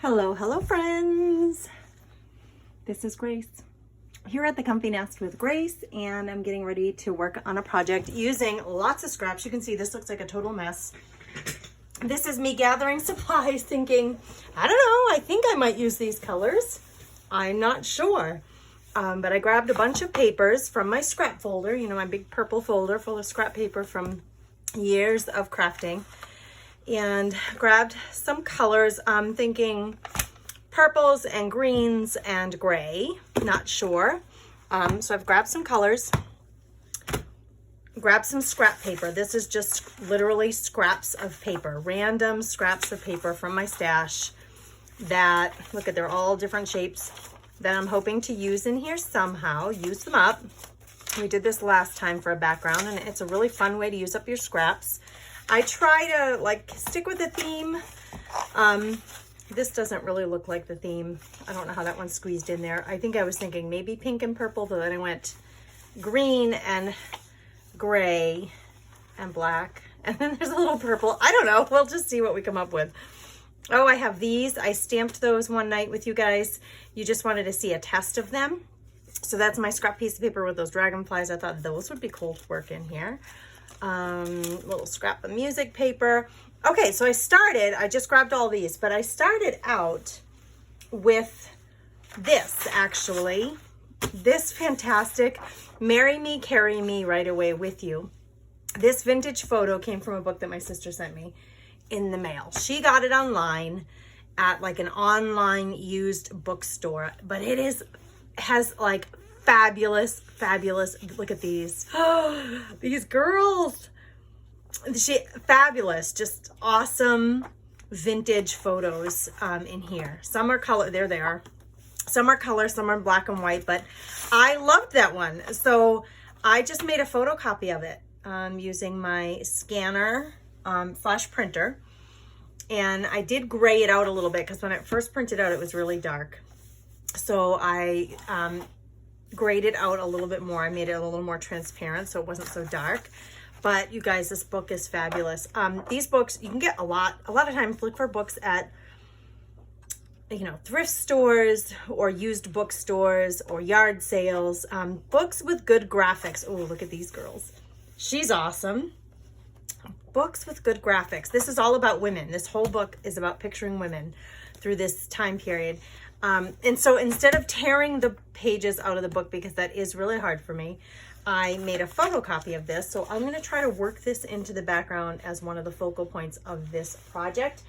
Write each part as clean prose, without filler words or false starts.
Hello friends. This is Grace here at the Comfy Nest with Grace, and I'm getting ready to work on a project using lots of scraps. You can see this looks like a total mess. This is me gathering supplies thinking, I don't know, I think I might use these colors. I'm not sure. But I grabbed a bunch of papers from my scrap folder, you know, my big purple folder full of scrap paper from years of crafting, and grabbed some colors. I'm thinking purples and greens and gray, not sure. So I've grabbed some colors, grabbed some scrap paper. This is just literally scraps of paper, random scraps of paper from my stash that, look at, they're all different shapes that I'm hoping to use in here somehow, use them up. We did this last time for a background, and it's a really fun way to use up your scraps. I try to like stick with the theme. This doesn't really look like the theme. I don't know how that one's squeezed in there. I think I was thinking maybe pink and purple, but then I went green and gray and black. And then there's a little purple. I don't know. We'll just see what we come up with. Oh, I have these. I stamped those one night with you guys. You just wanted to see a test of them. So that's my scrap piece of paper with those dragonflies. I thought those would be cool to work in here. Little scrap of music paper. Okay, so I just grabbed all these, but I started out with this, actually. This fantastic Marry Me, Carry Me Right Away With You. This vintage photo came from a book that my sister sent me in the mail. She got it online at like an online used bookstore, but it has like fabulous, look at these. These girls. Fabulous, just awesome vintage photos in here. Some are color, there they are. Some are color, some are black and white, but I loved that one. So I just made a photocopy of it using my scanner flash printer. And I did gray it out a little bit because when I first printed out, it was really dark. So I grayed it out a little bit more. I made it a little more transparent so it wasn't so dark. But you guys, this book is fabulous. These books, you can get a lot of times. Look for books at, you know, thrift stores or used bookstores or yard sales. Books with good graphics. Oh, look at these girls. She's awesome. Books with good graphics. This is all about women. This whole book is about picturing women through this time period. And so instead of tearing the pages out of the book, because that is really hard for me, I made a photocopy of this. So I'm going to try to work this into the background as one of the focal points of this project.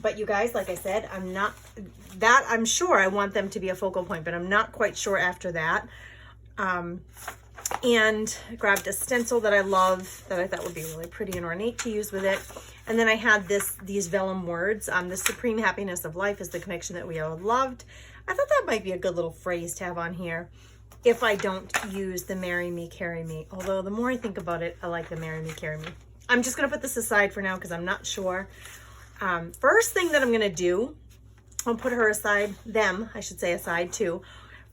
But you guys, like I said, I'm sure I want them to be a focal point, but I'm not quite sure after that. And grabbed a stencil that I love, that I thought would be really pretty and ornate to use with it. And then I had these vellum words. The supreme happiness of life is the connection that we all loved. I thought that might be a good little phrase to have on here if I don't use the Marry Me, Carry Me. Although the more I think about it, I like the Marry Me, Carry Me. I'm just going to put this aside for now because I'm not sure. First thing that I'm going to do, I'll put her aside, I should say aside too.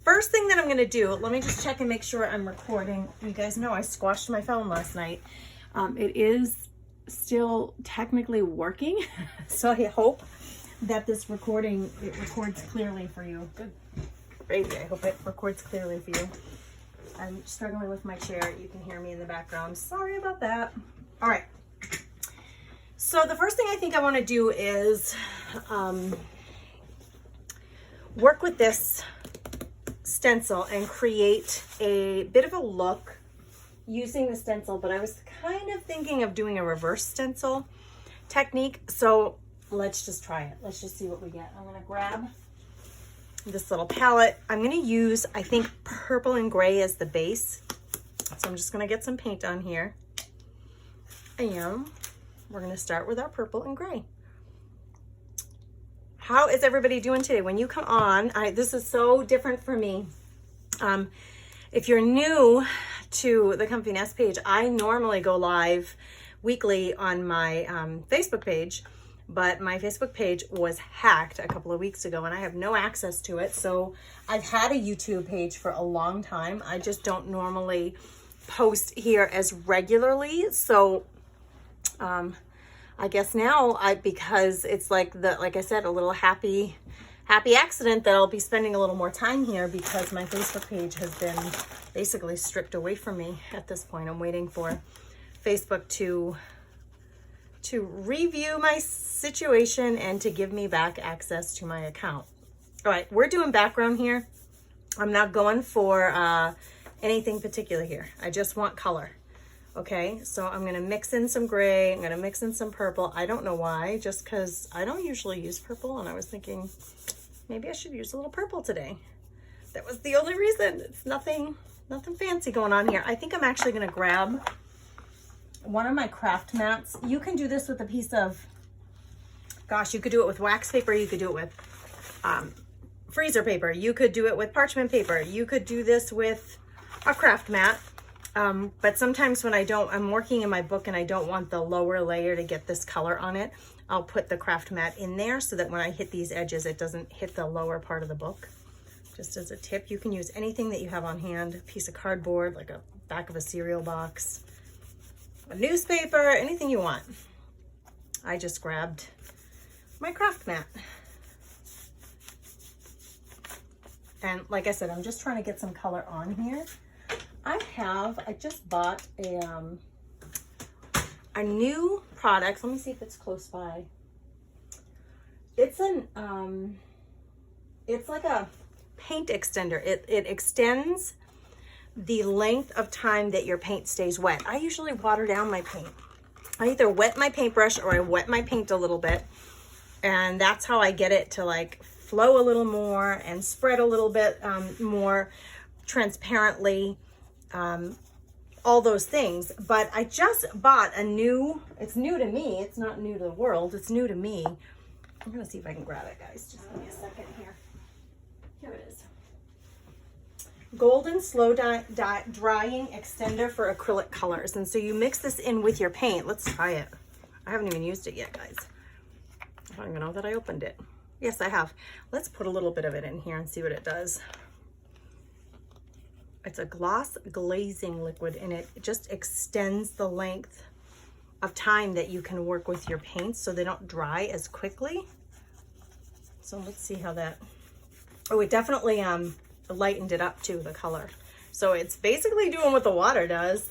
First thing that I'm going to do, let me just check and make sure I'm recording. You guys know I squashed my phone last night. It is still technically working. So I hope that this recording, it records clearly for you. Good gravy. I hope it records clearly for you. I'm struggling with my chair. You can hear me in the background. Sorry about that. All right. So the first thing I think I want to do is work with this stencil and create a bit of a look using the stencil, but I was kind of thinking of doing a reverse stencil technique. So let's just try it. Let's just see what we get. I'm going to grab this little palette. I'm going to use, I think, purple and gray as the base. So I'm just going to get some paint on here. And we're going to start with our purple and gray. How is everybody doing today? When you come on, this is so different for me. If you're new to the Comfy Nest page, I normally go live weekly on my Facebook page, but my Facebook page was hacked a couple of weeks ago and I have no access to it. So I've had a YouTube page for a long time. I just don't normally post here as regularly. So I guess now because it's like I said, a little happy accident that I'll be spending a little more time here because my Facebook page has been basically stripped away from me at this point. I'm waiting for Facebook to review my situation and to give me back access to my account. All right, we're doing background here. I'm not going for anything particular here. I just want color. Okay, so I'm gonna mix in some gray. I'm gonna mix in some purple. I don't know why, just because I don't usually use purple, and I was thinking maybe I should use a little purple today. That was the only reason. It's nothing fancy going on here. I think I'm actually gonna grab one of my craft mats. You can do this with a piece of, gosh, you could do it with wax paper. You could do it with freezer paper. You could do it with parchment paper. You could do this with a craft mat. But sometimes when I'm working in my book and I don't want the lower layer to get this color on it, I'll put the craft mat in there so that when I hit these edges, it doesn't hit the lower part of the book. Just as a tip, you can use anything that you have on hand, a piece of cardboard, like a back of a cereal box, a newspaper, anything you want. I just grabbed my craft mat. And like I said, I'm just trying to get some color on here. I just bought a new product. Let me see if it's close by. It's it's like a paint extender. It extends the length of time that your paint stays wet. I usually water down my paint. I either wet my paintbrush or I wet my paint a little bit. And that's how I get it to like flow a little more and spread a little bit more transparently. All those things. But I just bought it's new to me. It's not new to the world. It's new to me. I'm going to see if I can grab it, guys. Just give me a second here. Here it is. Golden slow drying extender for acrylic colors. And so you mix this in with your paint. Let's try it. I haven't even used it yet, guys. I don't even know that I opened it. Yes, I have. Let's put a little bit of it in here and see what it does. It's a gloss glazing liquid, and it just extends the length of time that you can work with your paints so they don't dry as quickly. So let's see how that, oh, it definitely lightened it up too, the color. So it's basically doing what the water does.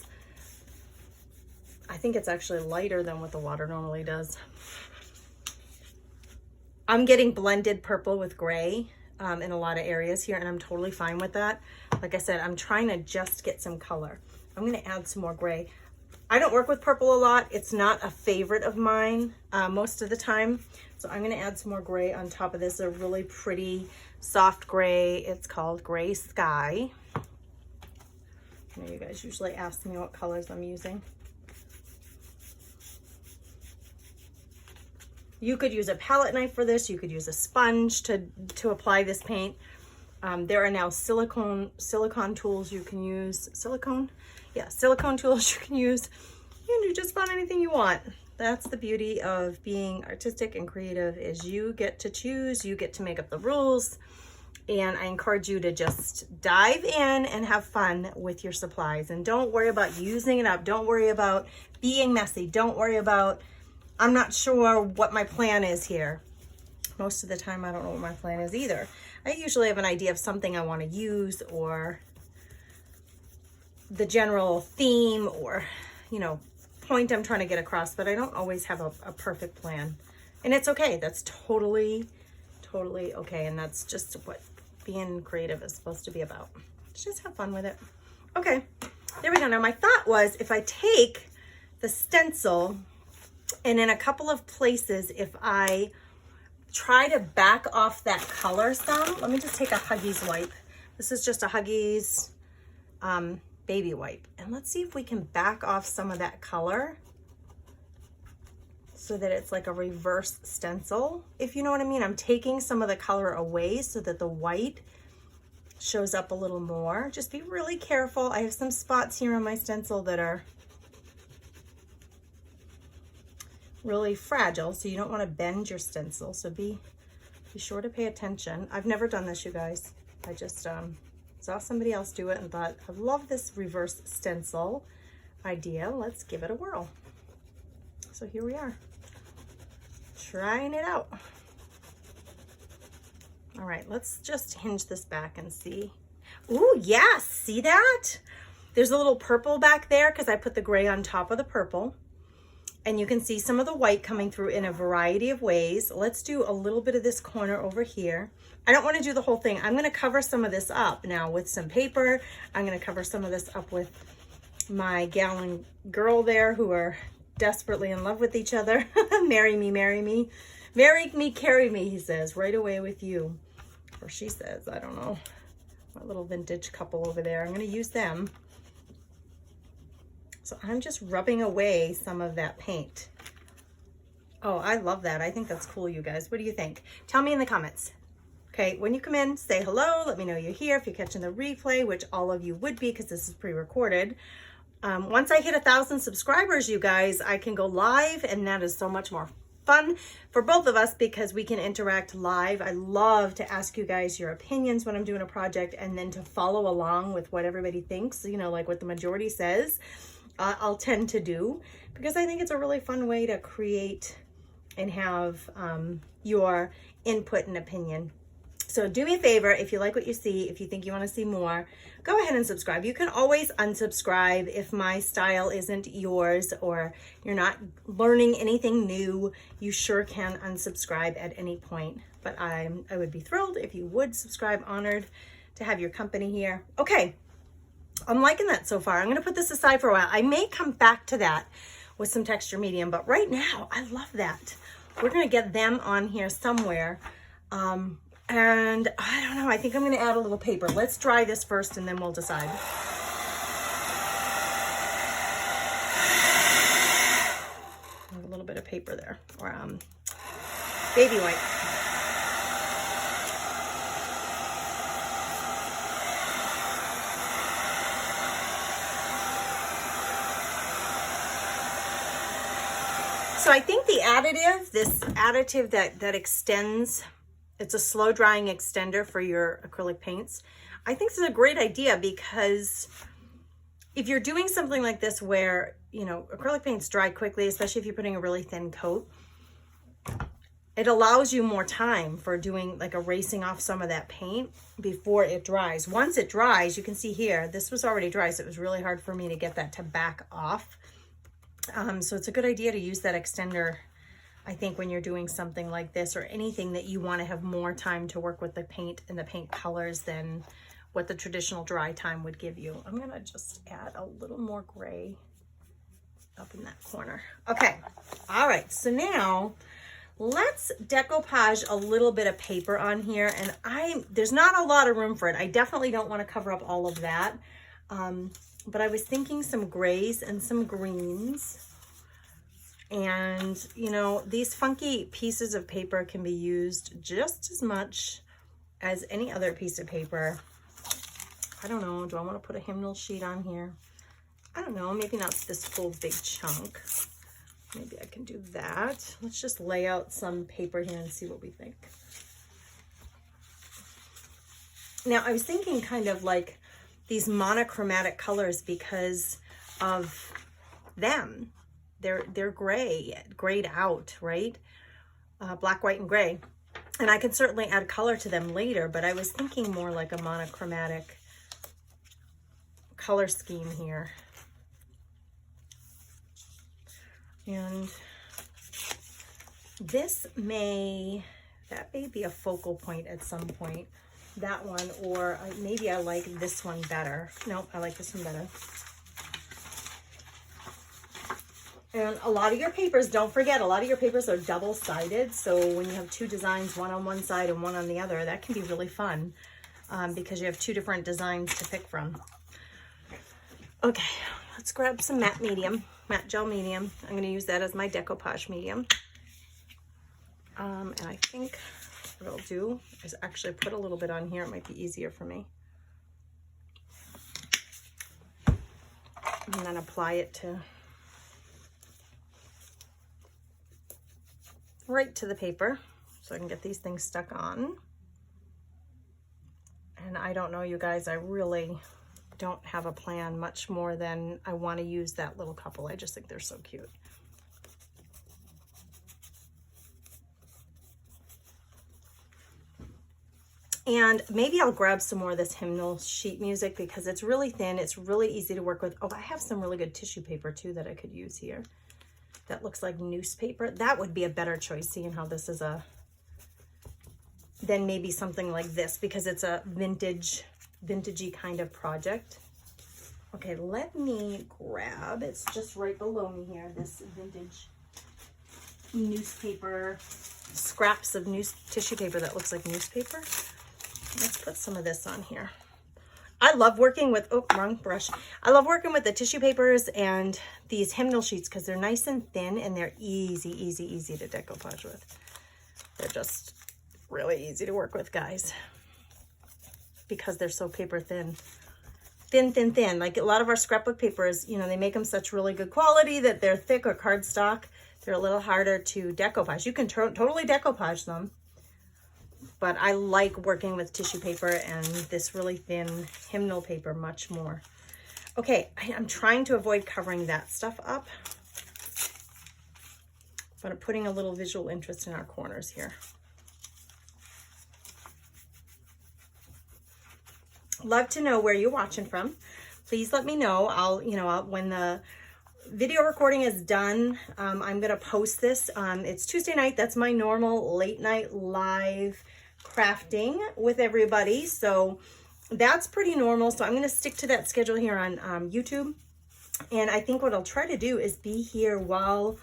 I think it's actually lighter than what the water normally does. I'm getting blended purple with gray in a lot of areas here, and I'm totally fine with that. Like I said, I'm trying to just get some color. I'm going to add some more gray. I don't work with purple a lot. It's not a favorite of mine most of the time. So I'm going to add some more gray on top of this. A really pretty soft gray. It's called Gray Sky. I know you guys usually ask me what colors I'm using. You could use a palette knife for this. You could use a sponge to apply this paint. There are now silicone tools you can use. Silicone? Yeah, silicone tools you can use. You can do just about anything you want. That's the beauty of being artistic and creative, is you get to choose, you get to make up the rules. And I encourage you to just dive in and have fun with your supplies. And don't worry about using it up. Don't worry about being messy. Don't worry about, I'm not sure what my plan is here. Most of the time, I don't know what my plan is either. I usually have an idea of something I want to use, or the general theme, or, you know, point I'm trying to get across, but I don't always have a perfect plan. And it's okay. That's totally okay. And that's just what being creative is supposed to be about. Just have fun with it. Okay, there we go. Now my thought was, if I take the stencil, and in a couple of places, if I try to back off that color some, let me just take a Huggies wipe. This is just a Huggies baby wipe. And let's see if we can back off some of that color so that it's like a reverse stencil, if you know what I mean. I'm taking some of the color away so that the white shows up a little more. Just be really careful. I have some spots here on my stencil that are really fragile, so you don't want to bend your stencil. So be sure to pay attention. I've never done this, you guys. I just saw somebody else do it and thought, I love this reverse stencil idea. Let's give it a whirl. So here we are. trying it out. All right, let's just hinge this back and see. Ooh, yes, see that? There's a little purple back there because I put the gray on top of the purple. And you can see some of the white coming through in a variety of ways. Let's do a little bit of this corner over here. I don't want to do the whole thing. I'm going to cover some of this up now with some paper. I'm going to cover some of this up with my gal and girl there who are desperately in love with each other. Marry me, marry me. Marry me, carry me, he says, right away with you. Or she says, I don't know. My little vintage couple over there. I'm going to use them. So I'm just rubbing away some of that paint. Oh, I love that. I think that's cool, you guys. What do you think? Tell me in the comments. Okay, when you come in, say hello. Let me know you're here. If you're catching the replay, which all of you would be because this is pre-recorded. Once I hit 1,000 subscribers, you guys, I can go live, and that is so much more fun for both of us because we can interact live. I love to ask you guys your opinions when I'm doing a project and then to follow along with what everybody thinks, you know, like what the majority says. I'll tend to do because I think it's a really fun way to create and have your input and opinion. So do me a favor, if you like what you see, if you think you want to see more, go ahead and subscribe. You can always unsubscribe if my style isn't yours or you're not learning anything new. You sure can unsubscribe at any point. But I would be thrilled if you would subscribe, honored to have your company here. Okay, I'm liking that so far. I'm going to put this aside for a while. I may come back to that with some texture medium, but right now I love that. We're going to get them on here somewhere. And I don't know, I think I'm going to add a little paper. Let's dry this first and then we'll decide. A little bit of paper there, or baby white. So I think the additive, this additive that extends, it's a slow drying extender for your acrylic paints. I think this is a great idea because if you're doing something like this where, you know, acrylic paints dry quickly, especially if you're putting a really thin coat, it allows you more time for doing like erasing off some of that paint before it dries. Once it dries, you can see here, this was already dry, so it was really hard for me to get that to back off. So it's a good idea to use that extender, I think, when you're doing something like this or anything that you want to have more time to work with the paint and the paint colors than what the traditional dry time would give you. I'm going to just add a little more gray up in that corner. Okay. All right. So now let's decoupage a little bit of paper on here. And there's not a lot of room for it. I definitely don't want to cover up all of that. But I was thinking some grays and some greens. And, you know, these funky pieces of paper can be used just as much as any other piece of paper. I don't know. Do I want to put a hymnal sheet on here? I don't know. Maybe not this full big chunk. Maybe I can do that. Let's just lay out some paper here and see what we think. Now, I was thinking kind of like these monochromatic colors because of them. They're grayed out, right? Black, white, and gray. And I can certainly add color to them later, but I was thinking more like a monochromatic color scheme here. And that may be a focal point at some point. That one, or maybe I like this one better. No, I like this one better. And a lot of your papers, don't forget, a lot of your papers are double-sided. So when you have two designs, one on one side and one on the other, that can be really fun because you have two different designs to pick from. Okay, let's grab some matte gel medium. I'm going to use that as my decoupage medium. And I think what I'll do is actually put a little bit on here. It might be easier for me. And then apply it right to the paper so I can get these things stuck on. And I don't know, you guys, I really don't have a plan much more than I want to use that little couple. I just think they're so cute. And maybe I'll grab some more of this hymnal sheet music because it's really thin. It's really easy to work with. Oh, I have some really good tissue paper too that I could use here. That looks like newspaper. That would be a better choice, seeing how this is then maybe something like this, because it's a vintagey kind of project. Okay, let me grab, it's just right below me here, this vintage newspaper, scraps of tissue paper that looks like newspaper. Let's put some of this on here. I love working with, oh, wrong brush. I love working with the tissue papers and these hymnal sheets because they're nice and thin and they're easy to decoupage with. They're just really easy to work with, guys, because they're so paper thin. Thin. Like a lot of our scrapbook papers, you know, they make them such really good quality that they're thick or cardstock. They're a little harder to decoupage. You can totally decoupage them, but I like working with tissue paper and this really thin hymnal paper much more. Okay, I'm trying to avoid covering that stuff up, but I'm putting a little visual interest in our corners here. Love to know where you're watching from. Please let me know. When the video recording is done, I'm gonna post this. It's Tuesday night. That's my normal late night live crafting with everybody. So that's pretty normal. So I'm gonna stick to that schedule here on YouTube. And I think what I'll try to do is be here while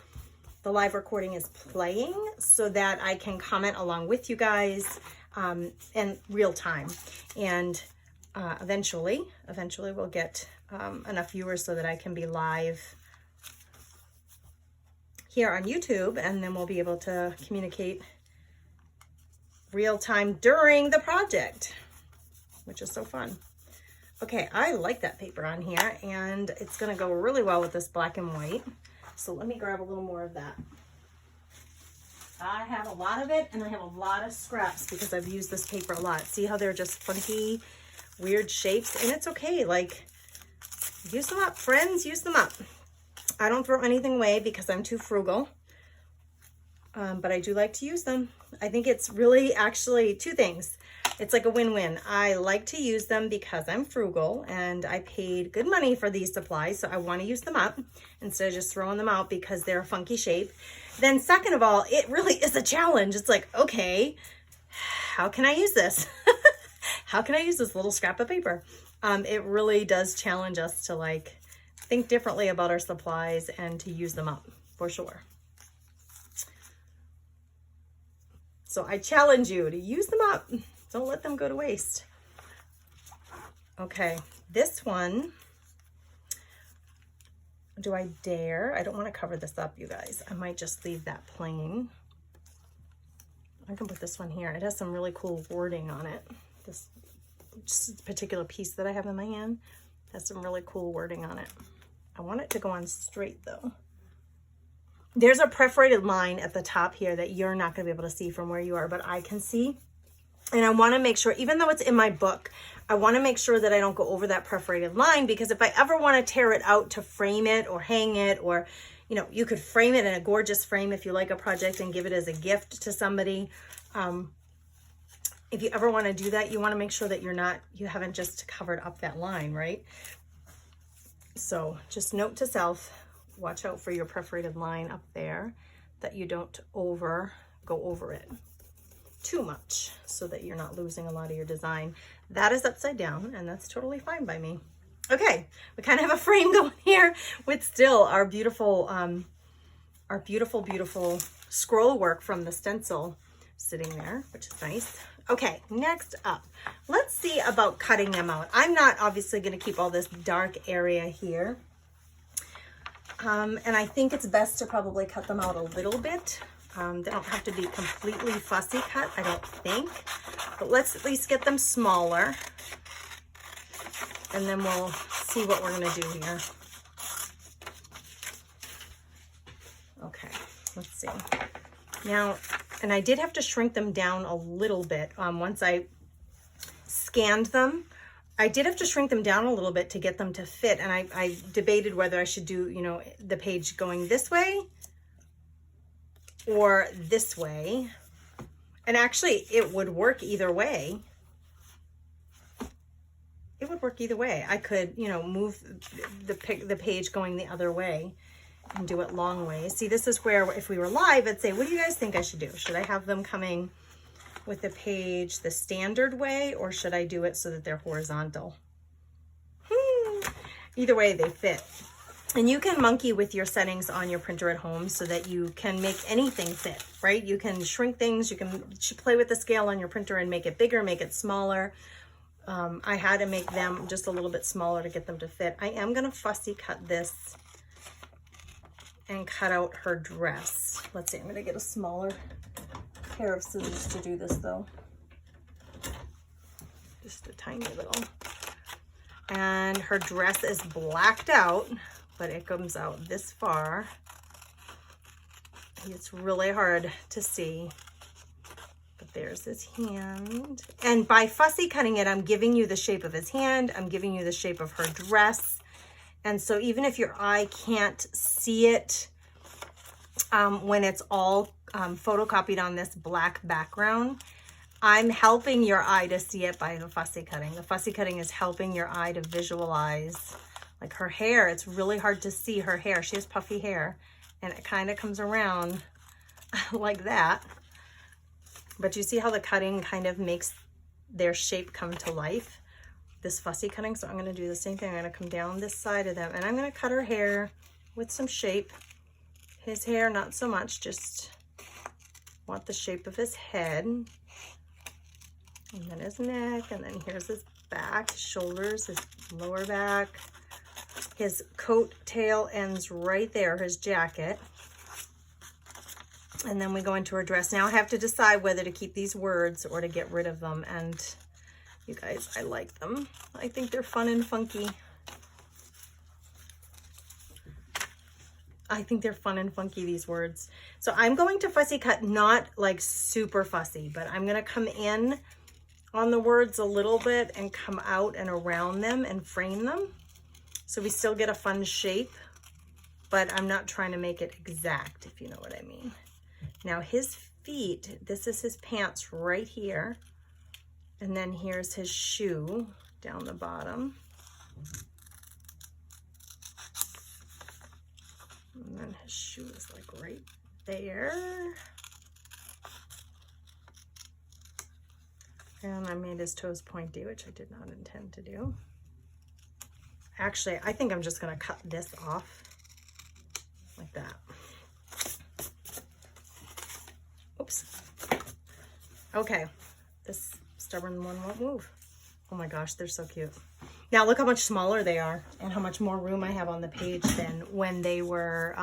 the live recording is playing so that I can comment along with you guys in real time. And eventually we'll get enough viewers so that I can be live here on YouTube, and then we'll be able to communicate real time during the project, which is so fun. Okay, I like that paper on here, and it's gonna go really well with this black and white. So let me grab a little more of that. I have a lot of it, and I have a lot of scraps because I've used this paper a lot. See how they're just funky, weird shapes? And it's okay, like, use them up, friends, use them up. I don't throw anything away because I'm too frugal, but I do like to use them. I think it's really actually two things. It's like a win-win. I like to use them because I'm frugal and I paid good money for these supplies, so I want to use them up instead of just throwing them out because they're a funky shape. Then second of all, it really is a challenge. It's like, okay, how can I use this? How can I use this little scrap of paper? It really does challenge us to like think differently about our supplies and to use them up for sure. So I challenge you to use them up. Don't let them go to waste. Okay, this one, do I dare? I don't want to cover this up, you guys. I might just leave that plain. I can put this one here. It has some really cool wording on it. This just particular piece that I have in my hand has some really cool wording on it. I want it to go on straight though. There's a perforated line at the top here that you're not going to be able to see from where you are, but I can see. And I want to make sure, even though it's in my book, I want to make sure that I don't go over that perforated line, because if I ever want to tear it out to frame it or hang it, or, you know, you could frame it in a gorgeous frame if you like a project and give it as a gift to somebody. If you ever want to do that, you want to make sure that you haven't just covered up that line, right? So just note to self, watch out for your perforated line up there, that you don't go over it too much so that you're not losing a lot of your design. That is upside down, and that's totally fine by me. Okay, we kind of have a frame going here with still our beautiful scroll work from the stencil sitting there, which is nice. Okay, next up, let's see about cutting them out. I'm not obviously going to keep all this dark area here. And I think it's best to probably cut them out a little bit. They don't have to be completely fussy cut, I don't think. But let's at least get them smaller. And then we'll see what we're going to do here. Okay, let's see. Now, and I did have to shrink them down a little bit. Once I scanned them, I did have to shrink them down a little bit to get them to fit. And I debated whether I should do, you know, the page going this way or this way. And actually it would work either way. it would work either way. I could, you know, move the page going the other way and do it long ways. See, this is where if we were live, I'd say, what do you guys think I should do? Should I have them coming with the page the standard way, or should I do it so that they're horizontal? Either way, they fit. And you can monkey with your settings on your printer at home so that you can make anything fit, right? You can shrink things, you can play with the scale on your printer and make it bigger, make it smaller. I had to make them just a little bit smaller to get them to fit. I am gonna fussy cut this and cut out her dress. Let's see, I'm gonna get a smaller pair of scissors to do this though. Just a tiny little. And her dress is blacked out, but it comes out this far. It's really hard to see, but there's his hand. And by fussy cutting it, I'm giving you the shape of his hand. I'm giving you the shape of her dress. And so even if your eye can't see it when it's all photocopied on this black background, I'm helping your eye to see it by the fussy cutting. The fussy cutting is helping your eye to visualize. Like her hair, it's really hard to see her hair. She has puffy hair and it kind of comes around like that. But you see how the cutting kind of makes their shape come to life? This fussy cutting. So I'm going to do the same thing. I'm going to come down this side of them and I'm going to cut her hair with some shape. His hair, not so much, just want the shape of his head. And then his neck, and then here's his back, his shoulders, his lower back. His coat tail ends right there, his jacket. And then we go into her dress. Now I have to decide whether to keep these words or to get rid of them. And you guys, I like them. I think they're fun and funky. I think they're fun and funky, these words. So I'm going to fussy cut, not like super fussy, but I'm gonna come in on the words a little bit and come out and around them and frame them. So we still get a fun shape, but I'm not trying to make it exact, if you know what I mean. Now his feet, this is his pants right here. And then here's his shoe down the bottom. And then his shoe is like right there. And I made his toes pointy, which I did not intend to do. Actually, I think I'm just gonna cut this off like that. Oops. Okay, this stubborn one won't move. Oh my gosh, they're so cute. Now look how much smaller they are and how much more room I have on the page than when they were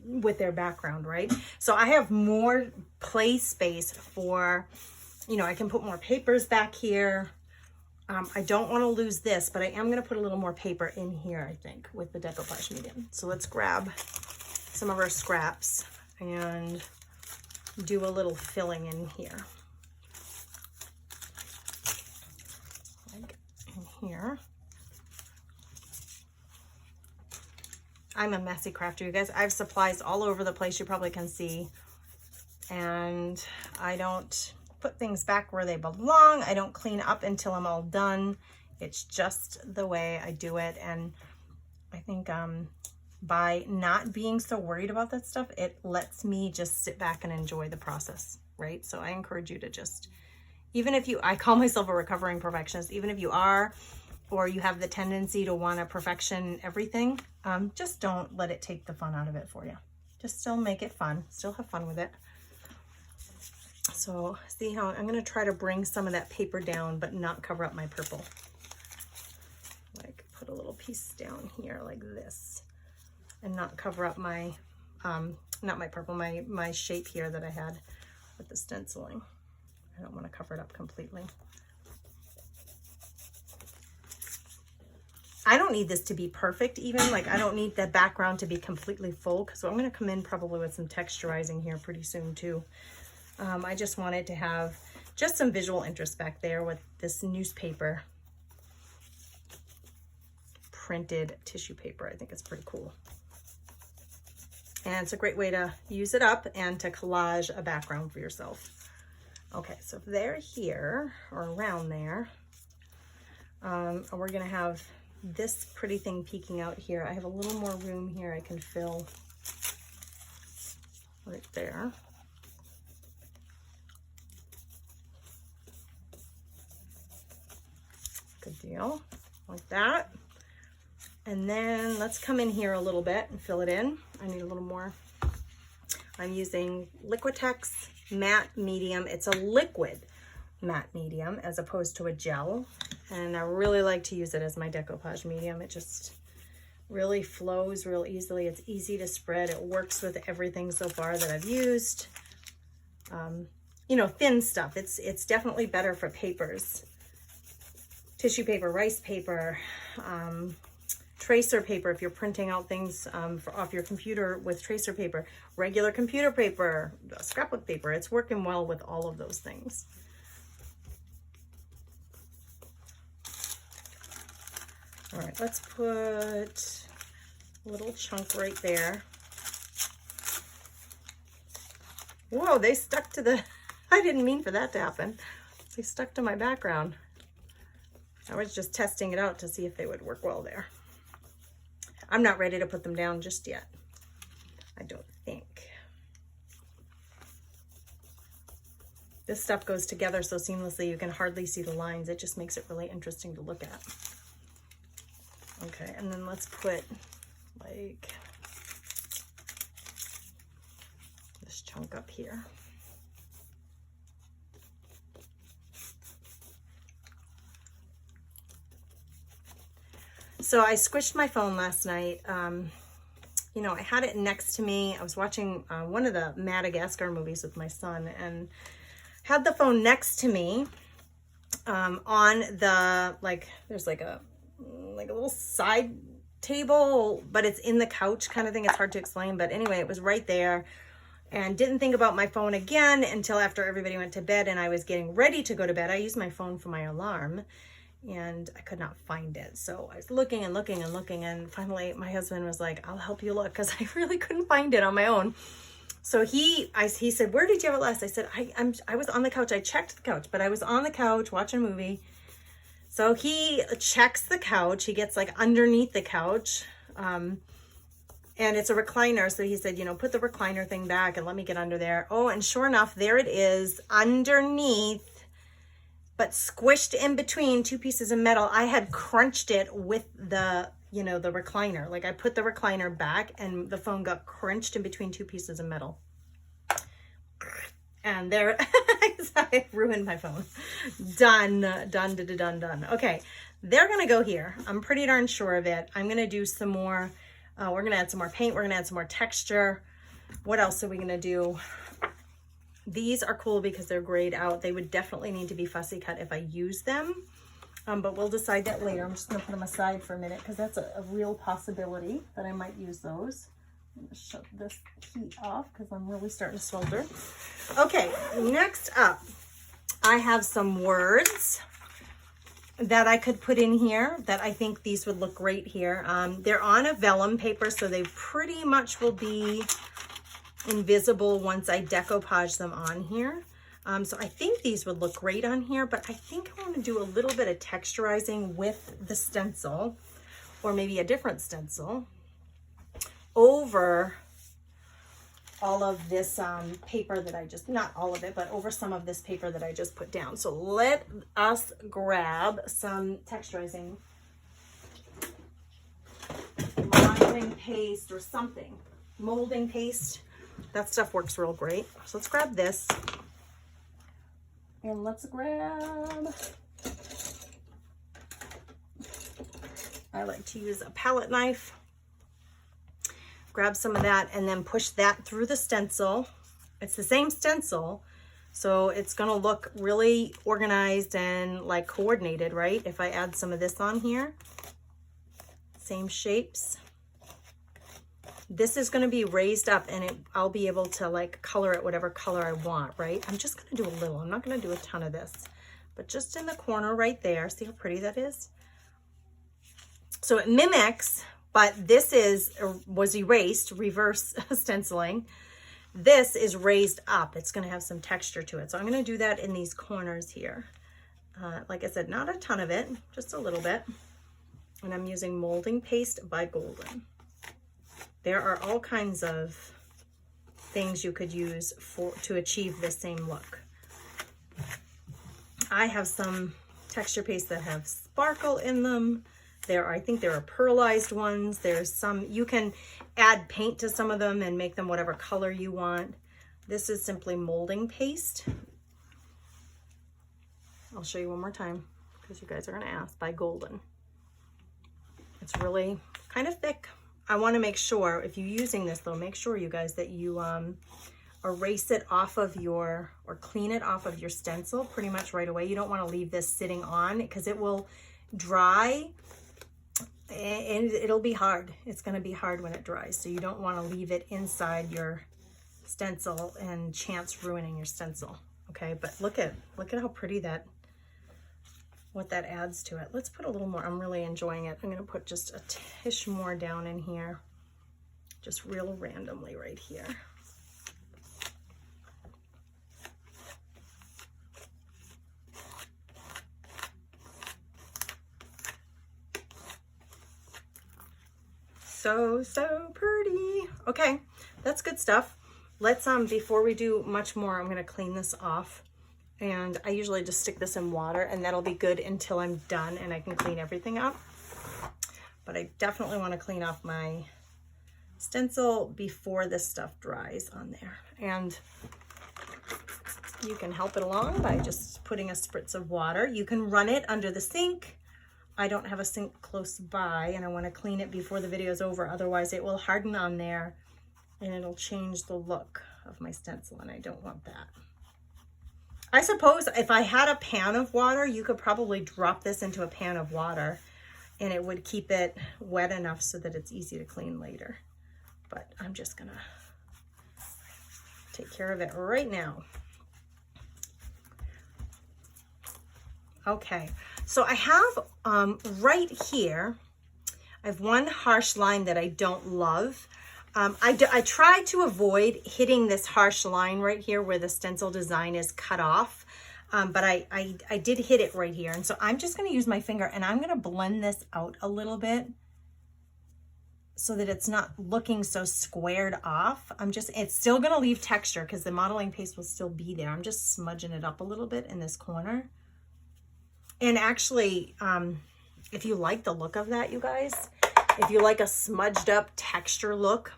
with their background, right? So I have more play space for, you know, I can put more papers back here. I don't want to lose this, but I am going to put a little more paper in here, I think, with the decoupage medium. So let's grab some of our scraps and do a little filling in here. Like in here. I'm a messy crafter, you guys. I have supplies all over the place, you probably can see. And I don't put things back where they belong. I don't clean up until I'm all done. It's just the way I do it. And I think by not being so worried about that stuff, it lets me just sit back and enjoy the process, right? So I encourage you to just, even if you, I call myself a recovering perfectionist, even if you are, or you have the tendency to want to perfection everything, just don't let it take the fun out of it for you. Just still make it fun, still have fun with it. So see how I'm going to try to bring some of that paper down, but not cover up my purple. Like put a little piece down here like this and not cover up my, not my purple, my shape here that I had with the stenciling. I don't want to cover it up completely. I don't need this to be perfect even, like I don't need the background to be completely full, because I'm going to come in probably with some texturizing here pretty soon too. I just wanted to have just some visual interest back there with this newspaper printed tissue paper. I think it's pretty cool. And it's a great way to use it up and to collage a background for yourself. Okay, so if they're here or around there, And we're gonna have this pretty thing peeking out here. I have a little more room here I can fill right there. Good deal, like that. And then let's come in here a little bit and fill it in. I need a little more. I'm using Liquitex matte medium. It's a liquid matte medium as opposed to a gel. And I really like to use it as my decoupage medium. It just really flows real easily. It's easy to spread. It works with everything so far that I've used. You know, thin stuff. It's definitely better for papers. Tissue paper, rice paper, tracer paper if you're printing out things off your computer with tracer paper, regular computer paper, scrapbook paper. It's working well with all of those things. All right, let's put a little chunk right there. Whoa, they stuck to the, I didn't mean for that to happen. They stuck to my background. I was just testing it out to see if they would work well there. I'm not ready to put them down just yet, I don't think. This stuff goes together so seamlessly you can hardly see the lines. It just makes it really interesting to look at. Okay, and then let's put like this chunk up here. So I squished my phone last night. You know, I had it next to me. I was watching one of the Madagascar movies with my son and had the phone next to me on the, like, there's like a little side table, but it's in the couch kind of thing. It's hard to explain, but anyway, it was right there, and didn't think about my phone again until after everybody went to bed and I was getting ready to go to bed. I used my phone for my alarm and I could not find it. So I was looking and looking and looking, and finally my husband was like, I'll help you look, because I really couldn't find it on my own. So he said, where did you have it last? I said, I was on the couch. I checked the couch, but I was on the couch watching a movie. So he checks the couch. He gets like underneath the couch. And it's a recliner. So he said, you know, put the recliner thing back and let me get under there. Oh, and sure enough, there it is underneath, but squished in between two pieces of metal. I had crunched it with the, you know, the recliner. Like I put the recliner back and the phone got crunched in between two pieces of metal. And there, I ruined my phone. Done. Okay, they're gonna go here. I'm pretty darn sure of it. I'm gonna do some more, we're gonna add some more paint. We're gonna add some more texture. What else are we gonna do? These are cool because they're grayed out. They would definitely need to be fussy cut if I use them, but we'll decide that later. I'm just gonna put them aside for a minute because that's a real possibility that I might use those. I'm gonna shut this heat off because I'm really starting to swelter. Okay, next up, I have some words that I could put in here that I think these would look great here. They're on a vellum paper, so they pretty much will be invisible once I decoupage them on here. So I think these would look great on here, but I think I want to do a little bit of texturizing with the stencil, or maybe a different stencil, over all of this paper that I just, not all of it, but over some of this paper that I just put down. So let us grab some texturizing, modeling paste or something, molding paste. That stuff works real great. So let's grab this. And let's grab, I like to use a palette knife. Grab some of that and then push that through the stencil. It's the same stencil, so it's gonna look really organized and like coordinated, right? If I add some of this on here, same shapes. This is gonna be raised up and I'll be able to like color it whatever color I want, right? I'm just gonna do a little, I'm not gonna do a ton of this, but just in the corner right there, see how pretty that is? So it mimics, but this was erased, reverse stenciling. This is raised up. It's gonna have some texture to it. So I'm gonna do that in these corners here. Like I said, not a ton of it, just a little bit. And I'm using Molding Paste by Golden. There are all kinds of things you could use to achieve the same look. I have some texture pastes that have sparkle in them. I think there are pearlized ones. There's some, you can add paint to some of them and make them whatever color you want. This is simply molding paste. I'll show you one more time because you guys are gonna ask, by Golden. It's really kind of thick. I wanna make sure, if you're using this though, make sure you guys that you erase it off of your, or clean it off of your stencil pretty much right away. You don't wanna leave this sitting on because it will dry and it'll be hard. It's gonna be hard when it dries. So you don't wanna leave it inside your stencil and chance ruining your stencil. Okay, but look at how pretty that, what that adds to it. Let's put a little more. I'm really enjoying it. I'm gonna put just a tish more down in here, just real randomly right here. So pretty. Okay, that's good stuff. Let's, before we do much more, I'm gonna clean this off. And I usually just stick this in water and that'll be good until I'm done and I can clean everything up. But I definitely wanna clean off my stencil before this stuff dries on there. And you can help it along by just putting a spritz of water. You can run it under the sink. I don't have a sink close by and I want to clean it before the video is over. Otherwise it will harden on there and it'll change the look of my stencil and I don't want that. I suppose if I had a pan of water, you could probably drop this into a pan of water and it would keep it wet enough so that it's easy to clean later. But I'm just gonna take care of it right now. Okay, so I have right here, I have one harsh line that I don't love. I try to avoid hitting this harsh line right here where the stencil design is cut off, but I did hit it right here. And so I'm just gonna use my finger and I'm gonna blend this out a little bit so that it's not looking so squared off. It's still gonna leave texture because the modeling paste will still be there. I'm just smudging it up a little bit in this corner. And actually, if you like the look of that, you guys, if you like a smudged up texture look,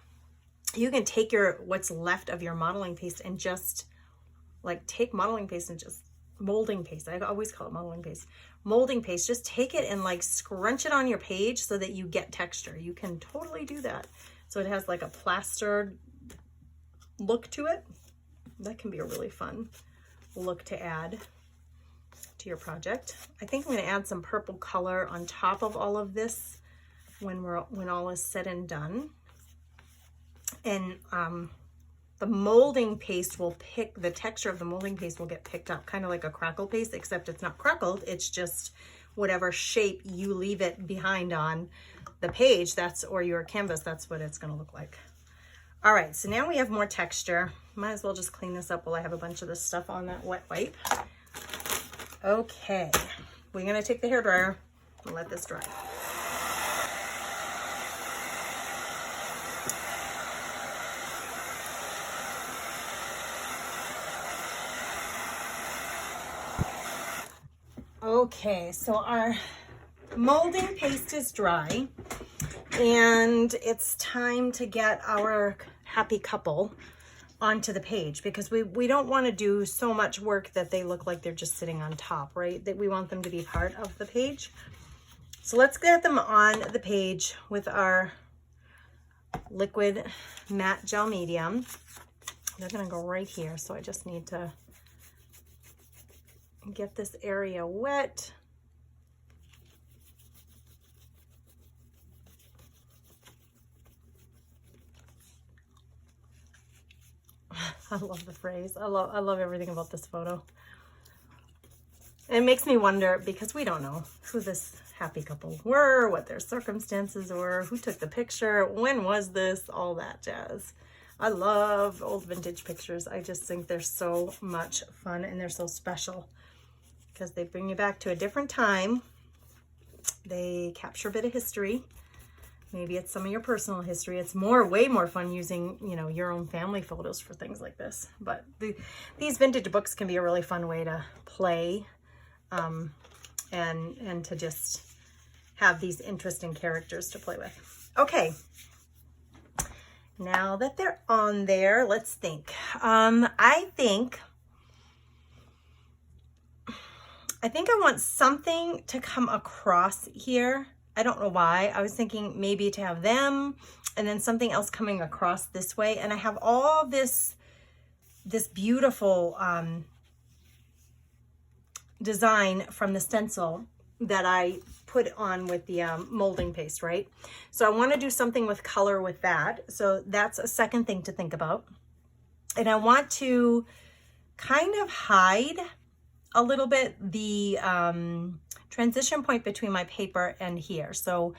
you can take what's left of your modeling paste and just like take modeling paste and just molding paste. I always call it modeling paste. Molding paste, just take it and like scrunch it on your page so that you get texture. You can totally do that. So it has like a plastered look to it. That can be a really fun look to add to your project. I think I'm going to add some purple color on top of all of this when all is said and done. And the molding paste will the texture of the molding paste will get picked up, kind of like a crackle paste, except it's not crackled. It's just whatever shape you leave it behind on the page, or your canvas, that's what it's going to look like. All right, so now we have more texture. Might as well just clean this up while I have a bunch of this stuff on that wet wipe. Okay, we're gonna take the hairdryer and let this dry. Okay, so our molding paste is dry and it's time to get our happy couple onto the page because we don't want to do so much work that they look like they're just sitting on top, right? That we want them to be part of the page. So let's get them on the page with our liquid matte gel medium. They're going to go right here, so I just need to get this area wet. I love the phrase. I love everything about this photo. It makes me wonder, because we don't know who this happy couple were, what their circumstances were, who took the picture, when was this, all that jazz. I love old vintage pictures. I just think they're so much fun and they're so special. because they bring you back to a different time. They capture a bit of history. Maybe it's some of your personal history. It's way more fun using, you know, your own family photos for things like this. But these vintage books can be a really fun way to play and to just have these interesting characters to play with. Okay. Now that they're on there, let's think. I think I want something to come across here. I don't know why. I was thinking maybe to have them and then something else coming across this way. And I have all this beautiful design from the stencil that I put on with the molding paste, right? So I want to do something with color with that. So that's a second thing to think about. And I want to kind of hide a little bit the transition point between my paper and here. So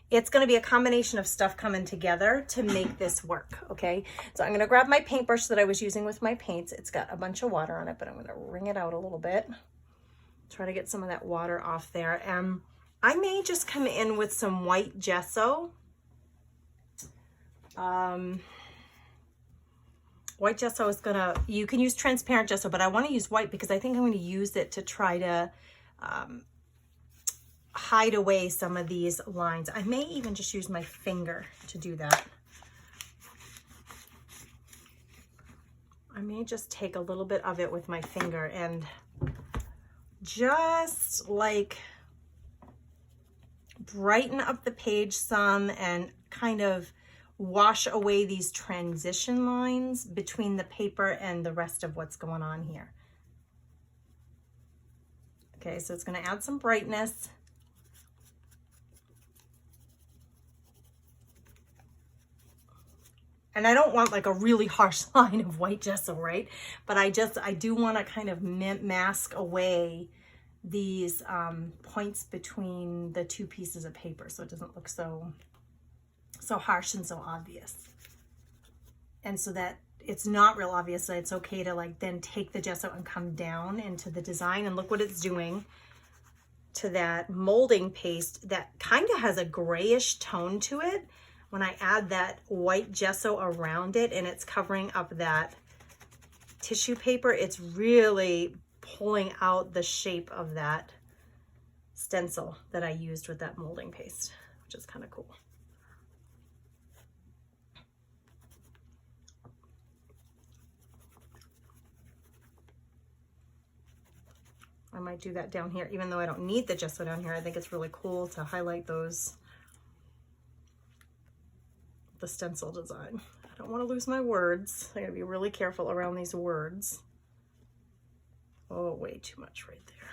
it's going to be a combination of stuff coming together to make this work. Okay. So I'm going to grab my paintbrush that I was using with my paints. It's got a bunch of water on it, but I'm going to wring it out a little bit. Try to get some of that water off there. I may just come in with some white gesso. White gesso is gonna, you can use transparent gesso, but I want to use white because I think I'm going to use it to try to hide away some of these lines. I may even just use my finger to do that. I may just take a little bit of it with my finger and just like brighten up the page some and kind of wash away these transition lines between the paper and the rest of what's going on here. Okay, so it's going to add some brightness. And I don't want like a really harsh line of white gesso, right? But I do want to kind of mask away these points between the two pieces of paper so it doesn't look so harsh and so obvious. And so that it's not real obvious, that it's okay to like then take the gesso and come down into the design. And look what it's doing to that molding paste that kind of has a grayish tone to it. When I add that white gesso around it and it's covering up that tissue paper, it's really pulling out the shape of that stencil that I used with that molding paste, which is kind of cool. I might do that down here, even though I don't need the gesso down here. I think it's really cool to highlight those, the stencil design. I don't want to lose my words. I gotta be really careful around these words. Oh, way too much right there.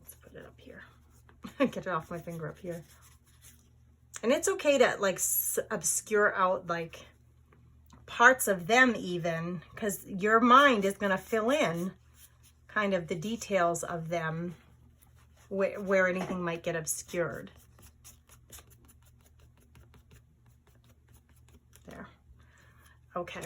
Let's put it up here. Get it off my finger up here. And it's okay to like obscure out like parts of them even, because your mind is gonna fill in kind of the details of them where anything might get obscured. There. Okay.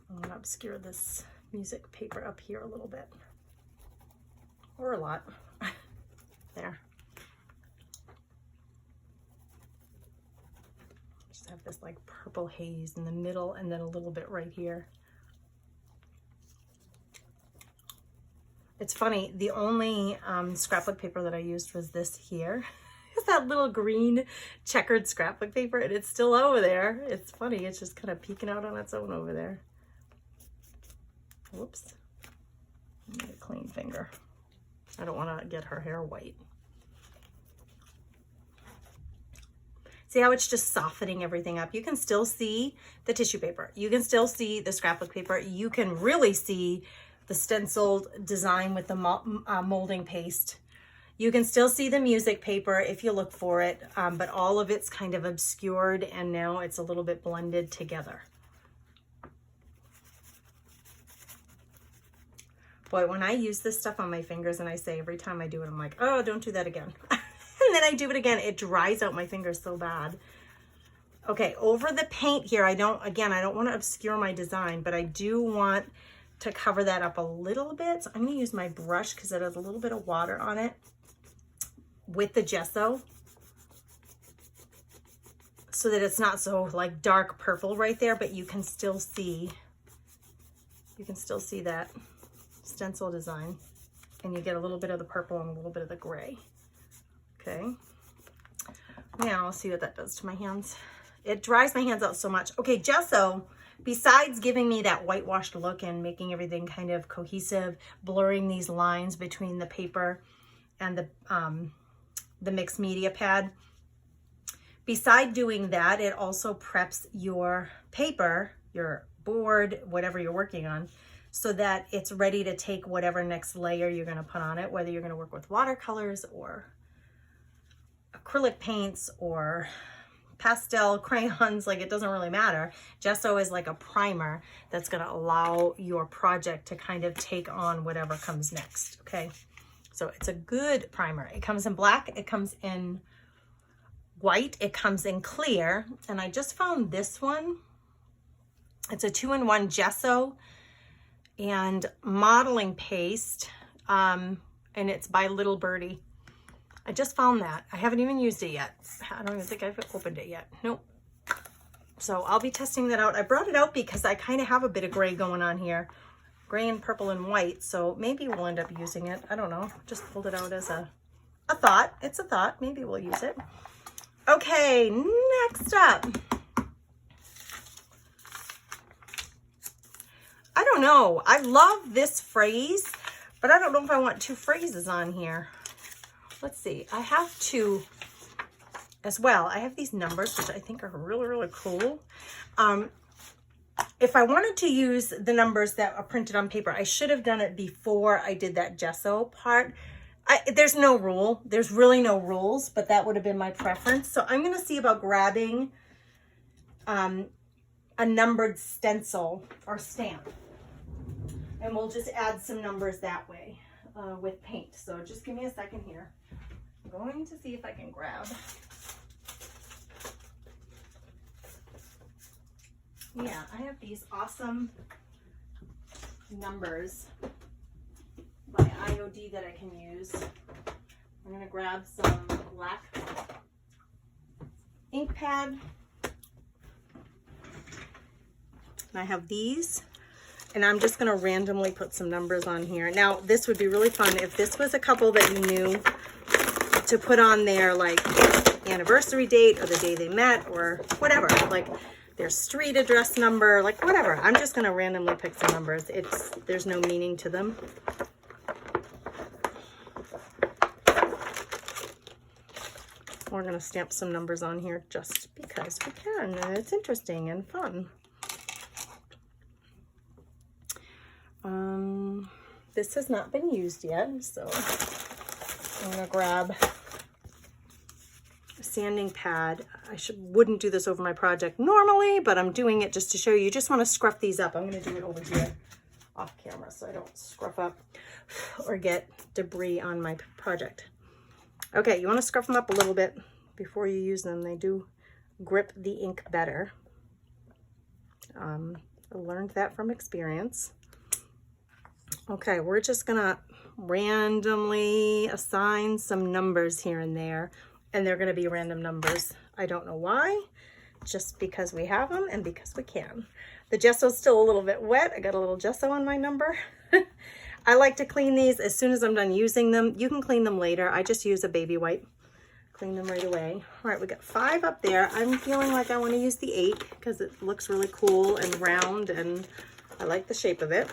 I'm going to obscure this music paper up here a little bit. Or a lot. There. Just have this like purple haze in the middle and then a little bit right here. It's funny, the only scrapbook paper that I used was this here. It's that little green checkered scrapbook paper and it's still over there. It's funny, it's just kind of peeking out on its own over there. Whoops. I need a clean finger. I don't want to get her hair white. See how it's just softening everything up? You can still see the tissue paper. You can still see the scrapbook paper. You can really see the stenciled design with the molding paste. You can still see the music paper if you look for it, but all of it's kind of obscured and now it's a little bit blended together. Boy, when I use this stuff on my fingers and I say every time I do it, I'm like, oh, don't do that again. And then I do it again, it dries out my fingers so bad. Okay, over the paint here, I don't want to obscure my design, but I do want to cover that up a little bit. So I'm going to use my brush because it has a little bit of water on it with the gesso, so that it's not so like dark purple right there, but you can still see that stencil design, and you get a little bit of the purple and a little bit of the gray. Okay, now I'll see what that does to my hands. It dries my hands out so much. Okay, gesso, besides giving me that whitewashed look and making everything kind of cohesive, blurring these lines between the paper and the mixed media pad, beside doing that, it also preps your paper, your board, whatever you're working on, so that it's ready to take whatever next layer you're going to put on it, whether you're going to work with watercolors or acrylic paints or pastel crayons, like it doesn't really matter. Gesso is like a primer that's going to allow your project to kind of take on whatever comes next. Okay, so it's a good primer. It comes in black, it comes in white, it comes in clear, and I just found this one. It's a 2-in-1 gesso and modeling paste, and it's by Little Birdie. I just found that. I haven't even used it yet. I don't even think I've opened it yet. Nope. So I'll be testing that out. I brought it out because I kind of have a bit of gray going on here. Gray and purple and white. So maybe we'll end up using it. I don't know. Just pulled it out as a thought. It's a thought. Maybe we'll use it. Okay, next up. I don't know. I love this phrase, but I don't know if I want 2 phrases on here. Let's see. I have 2 as well. I have these numbers, which I think are really, really cool. If I wanted to use the numbers that are printed on paper, I should have done it before I did that gesso part. There's no rule. There's really no rules, but that would have been my preference. So I'm going to see about grabbing a numbered stencil or stamp. And we'll just add some numbers that way with paint. So just give me a second here. I'm going to see if I can grab. Yeah, I have these awesome numbers by IOD that I can use. I'm going to grab some black ink pad. And I have these. And I'm just going to randomly put some numbers on here. Now, this would be really fun if this was a couple that you knew, to put on their like anniversary date or the day they met or whatever, like their street address number, like whatever. I'm just going to randomly pick some numbers. There's no meaning to them. We're going to stamp some numbers on here just because we can, and it's interesting and fun. This has not been used yet, so I'm going to grab a sanding pad. I wouldn't do this over my project normally, but I'm doing it just to show you. You just want to scruff these up. I'm going to do it over here off camera so I don't scruff up or get debris on my project. Okay, you want to scruff them up a little bit before you use them. They do grip the ink better. I learned that from experience. Okay, we're just gonna randomly assign some numbers here and there, and they're gonna be random numbers. I don't know why, just because we have them and because we can. The gesso's still a little bit wet. I got a little gesso on my number. I like to clean these as soon as I'm done using them. You can clean them later. I just use a baby wipe. Clean them right away. All right, we got 5 up there. I'm feeling like I want to use the 8 because it looks really cool and round, and I like the shape of it.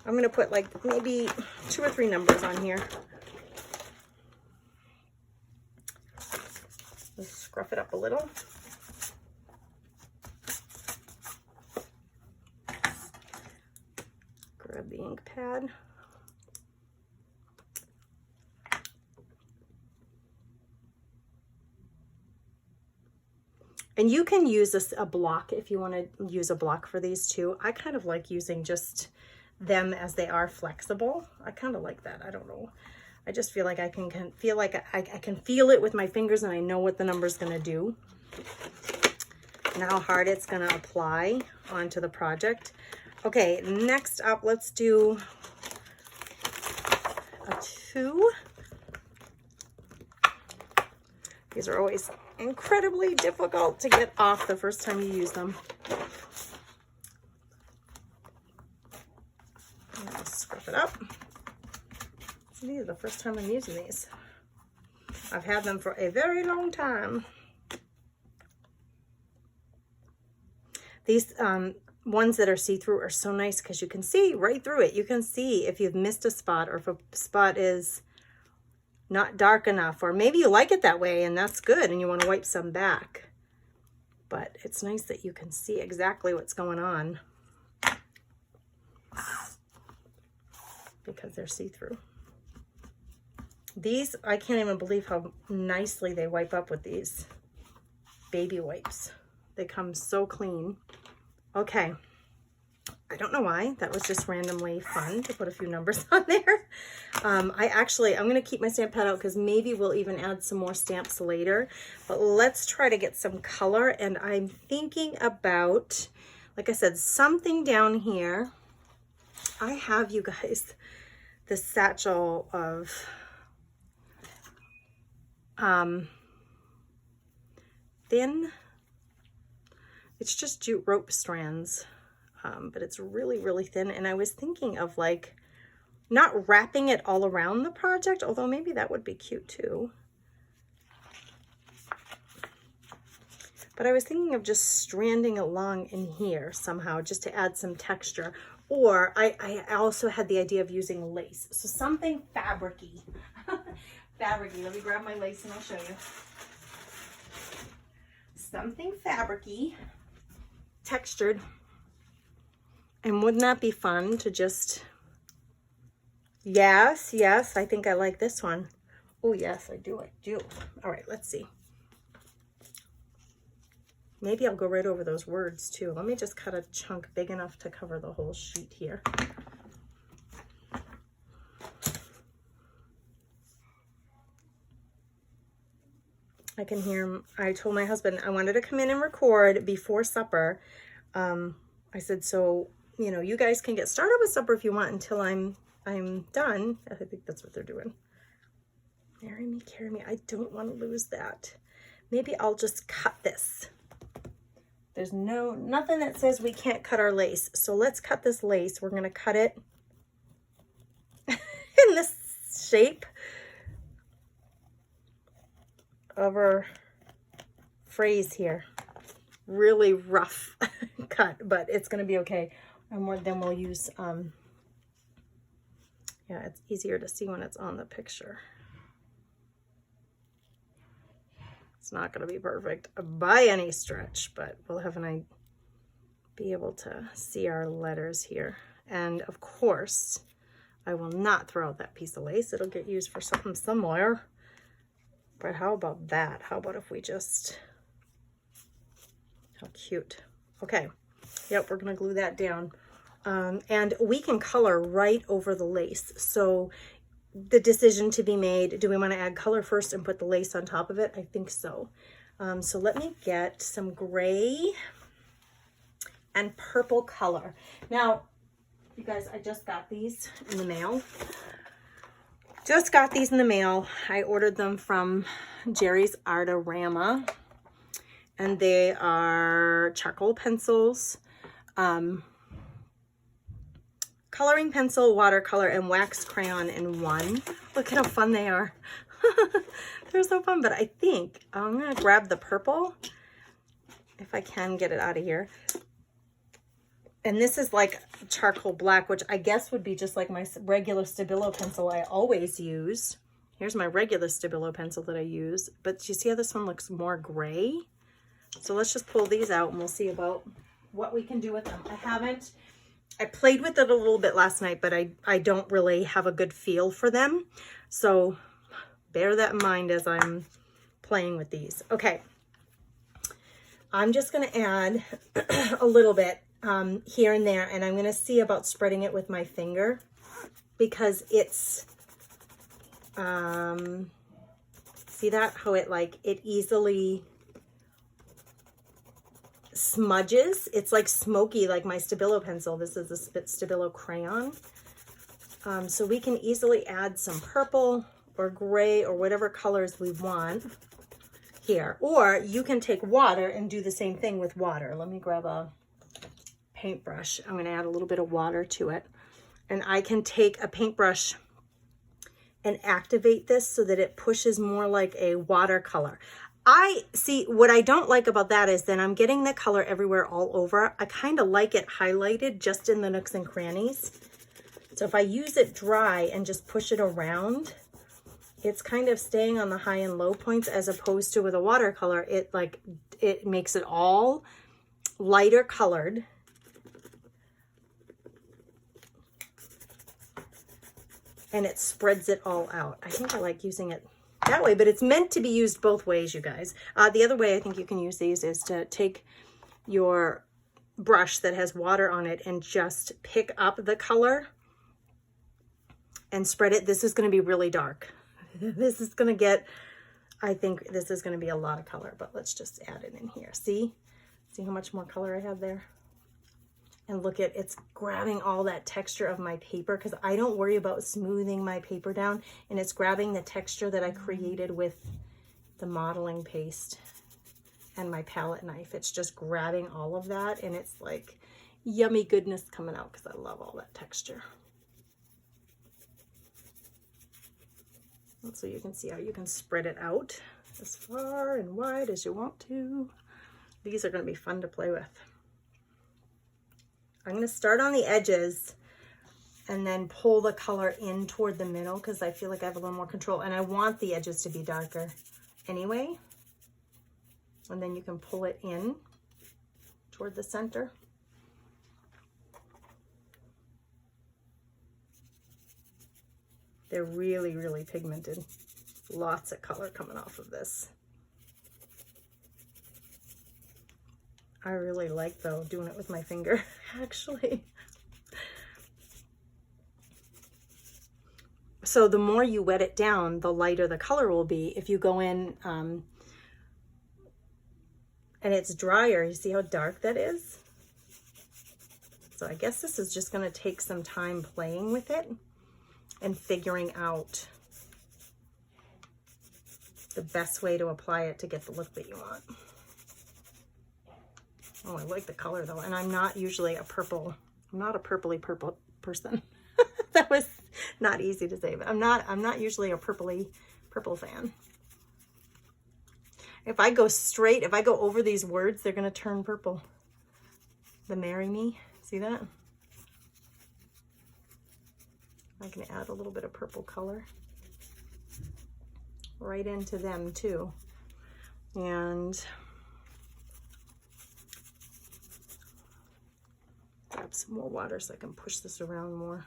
I'm going to put like maybe 2 or 3 numbers on here. Let's scruff it up a little. Grab the ink pad. And you can use a block if you want to use a block for these too. I kind of like using just them as they are flexible. I kind of like that. I don't know. I just feel like I can feel it with my fingers, and I know what the number's going to do. and how hard it's going to apply onto the project. Okay, next up, let's do a 2. These are always incredibly difficult to get off the first time you use them. I'll scrub it up. So these are the first time I'm using these. I've had them for a very long time. These ones that are see-through are so nice because you can see right through it. You can see if you've missed a spot, or if a spot is not dark enough, or maybe you like it that way and that's good and you want to wipe some back. But it's nice that you can see exactly what's going on because they're see-through. These, I can't even believe how nicely they wipe up with these baby wipes. They come so clean. Okay, I don't know why. That was just randomly fun to put a few numbers on there. I'm going to keep my stamp pad out because maybe we'll even add some more stamps later. But let's try to get some color. And I'm thinking about, like I said, something down here. I have, you guys, this satchel of thin, it's just jute rope strands. But it's really, really thin. And I was thinking of like not wrapping it all around the project, although maybe that would be cute too. But I was thinking of just stranding along in here somehow just to add some texture. Or I also had the idea of using lace. So something fabric-y. Fabric-y. Let me grab my lace and I'll show you. Something fabric-y, textured. And wouldn't that be fun to just, yes, I think I like this one. Oh, yes, I do. All right, let's see. Maybe I'll go right over those words too. Let me just cut a chunk big enough to cover the whole sheet here. I can hear, I told my husband I wanted to come in and record before supper. I said, so, you know, you guys can get started with supper if you want until I'm done. I think that's what they're doing. Marry me, carry me. I don't want to lose that. Maybe I'll just cut this. There's nothing that says we can't cut our lace. So let's cut this lace. We're going to cut it in this shape of our phrase here. Really rough cut, but it's going to be okay. And then we'll use, yeah, it's easier to see when it's on the picture. It's not going to be perfect by any stretch, but we'll have be able to see our letters here. And of course, I will not throw out that piece of lace. It'll get used for something somewhere. But how about that? How about if we just, how cute. Okay. Yep, we're going to glue that down. And we can color right over the lace. So the decision to be made, do we want to add color first and put the lace on top of it? I think so. So let me get some gray and purple color. Now, you guys, I just got these in the mail. Just got these in the mail. I ordered them from Jerry's Artorama. And they are charcoal pencils, coloring pencil, watercolor, and wax crayon in one. Look at how fun they are. They're so fun, but I think I'm going to grab the purple, if I can get it out of here. And this is like charcoal black, which I guess would be just like my regular Stabilo pencil I always use. Here's my regular Stabilo pencil that I use. But you see how this one looks more gray? So let's just pull these out and we'll see about what we can do with them. I played with it a little bit last night, but I don't really have a good feel for them. So bear that in mind as I'm playing with these. Okay. I'm just going to add a little bit here and there, and I'm going to see about spreading it with my finger because it's, see that? How it easily smudges. It's like smoky, like my Stabilo pencil. This is a Stabilo crayon. So we can easily add some purple or gray or whatever colors we want here. Or you can take water and do the same thing with water. Let me grab a paintbrush. I'm going to add a little bit of water to it. And I can take a paintbrush and activate this so that it pushes more like a watercolor. I see what I don't like about that is then I'm getting the color everywhere all over. I kind of like it highlighted just in the nooks and crannies. So if I use it dry and just push it around, it's kind of staying on the high and low points, as opposed to with a watercolor, it makes it all lighter colored. And it spreads it all out. I think I like using it that way, but it's meant to be used both ways, you guys. The other way I think you can use these is to take your brush that has water on it and just pick up the color and spread it. This is going to be really dark. This is going to get, I think this is going to be a lot of color, but let's just add it in here. See how much more color I have there? And look at, it's grabbing all that texture of my paper, because I don't worry about smoothing my paper down, and it's grabbing the texture that I created with the modeling paste and my palette knife. It's just grabbing all of that, and it's like yummy goodness coming out, because I love all that texture. And so you can see how you can spread it out as far and wide as you want to. These are going to be fun to play with. I'm going to start on the edges and then pull the color in toward the middle, because I feel like I have a little more control, and I want the edges to be darker anyway. And then you can pull it in toward the center. They're really, really pigmented. Lots of color coming off of this. I really like, though, doing it with my finger, actually. So the more you wet it down, the lighter the color will be. If you go in and it's drier, you see how dark that is? So I guess this is just going to take some time playing with it and figuring out the best way to apply it to get the look that you want. Oh, I like the color though, and I'm not usually a purple. I'm not a purpley purple person. That was not easy to say, but I'm not usually a purple fan. If I go straight, if I go over these words, they're gonna turn purple. The Marry Me, see that? I can add a little bit of purple color right into them too. And grab some more water so I can push this around more.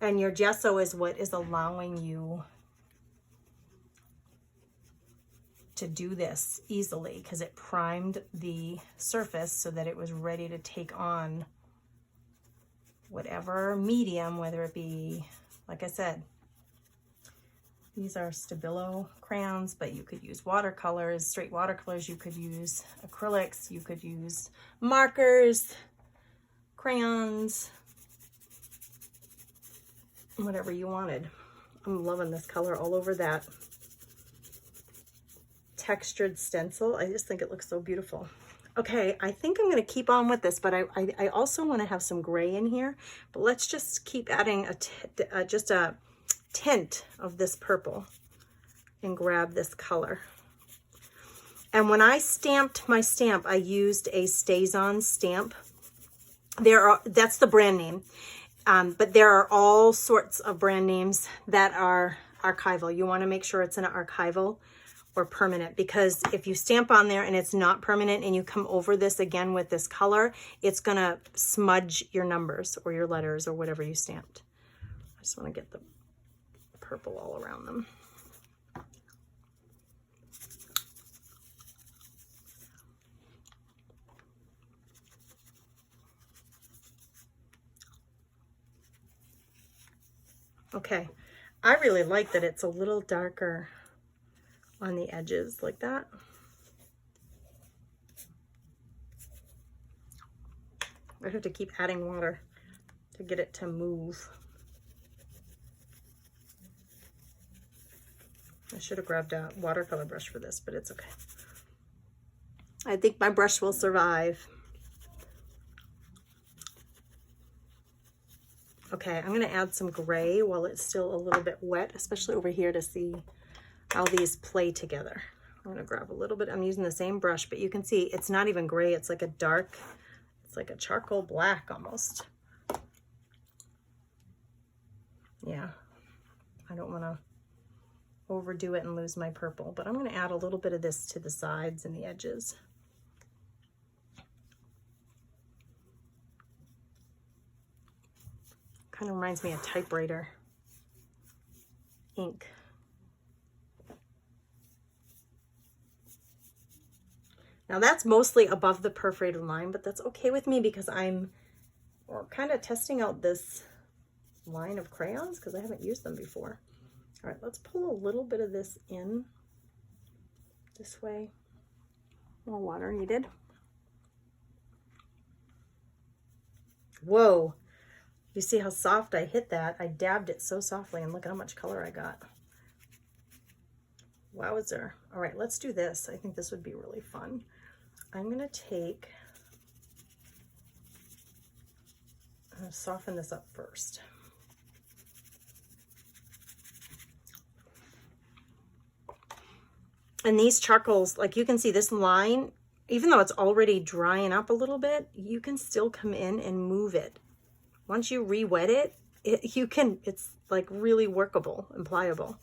And your gesso is what is allowing you to do this easily, because it primed the surface so that it was ready to take on whatever medium, whether it be, like I said, these are Stabilo crayons, but you could use watercolors, straight watercolors, you could use acrylics, you could use markers, crayons, whatever you wanted. I'm loving this color all over that textured stencil. I just think it looks so beautiful. Okay, I think I'm going to keep on with this, but I also want to have some gray in here. But let's just keep adding just a tint of this purple and grab this color. And when I stamped my stamp, I used a StazOn stamp. That's the brand name. But there are all sorts of brand names that are archival. You want to make sure it's an archival or permanent, because if you stamp on there and it's not permanent and you come over this again with this color, it's going to smudge your numbers or your letters or whatever you stamped. I just want to get the purple all around them. Okay, I really like that it's a little darker on the edges like that. I have to keep adding water to get it to move. I should have grabbed a watercolor brush for this, but it's okay. I think my brush will survive. Okay, I'm gonna add some gray while it's still a little bit wet, especially over here to see how these play together. I'm gonna grab a little bit, I'm using the same brush, but you can see it's not even gray, it's like a dark, it's like a charcoal black almost. Yeah, I don't wanna overdo it and lose my purple, but I'm gonna add a little bit of this to the sides and the edges. Kind of reminds me of typewriter ink. Now that's mostly above the perforated line, but that's okay with me because I'm kind of testing out this line of crayons because I haven't used them before. All right, let's pull a little bit of this in this way. More water needed. Whoa. You see how soft I hit that? I dabbed it so softly and look at how much color I got. Wowzer. All right, let's do this. I think this would be really fun. I'm gonna soften this up first. And these charcoals, like you can see this line, even though it's already drying up a little bit, you can still come in and move it. Once you re-wet it, it's like really workable and pliable.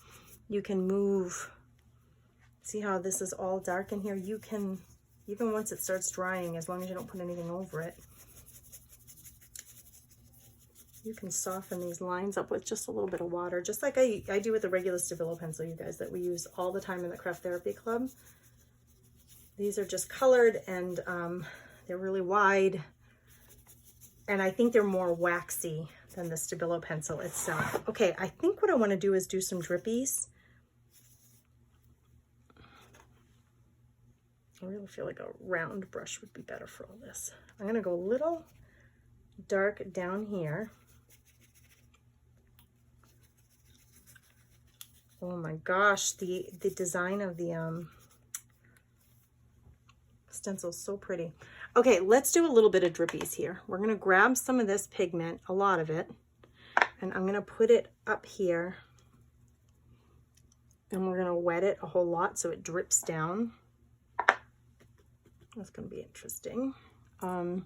You can move, see how this is all dark in here? You can, even once it starts drying, as long as you don't put anything over it, you can soften these lines up with just a little bit of water, just like I do with the regular Stabilo pencil, you guys, that we use all the time in the Craft Therapy Club. These are just colored and they're really wide. And I think they're more waxy than the Stabilo pencil itself. Okay, I think what I want to do is do some drippies. I really feel like a round brush would be better for all this. I'm going to go a little dark down here. Oh my gosh, the design of the stencil is so pretty. Okay, let's do a little bit of drippies here. We're gonna grab some of this pigment, a lot of it, and I'm gonna put it up here, and we're gonna wet it a whole lot so it drips down. That's gonna be interesting. I'll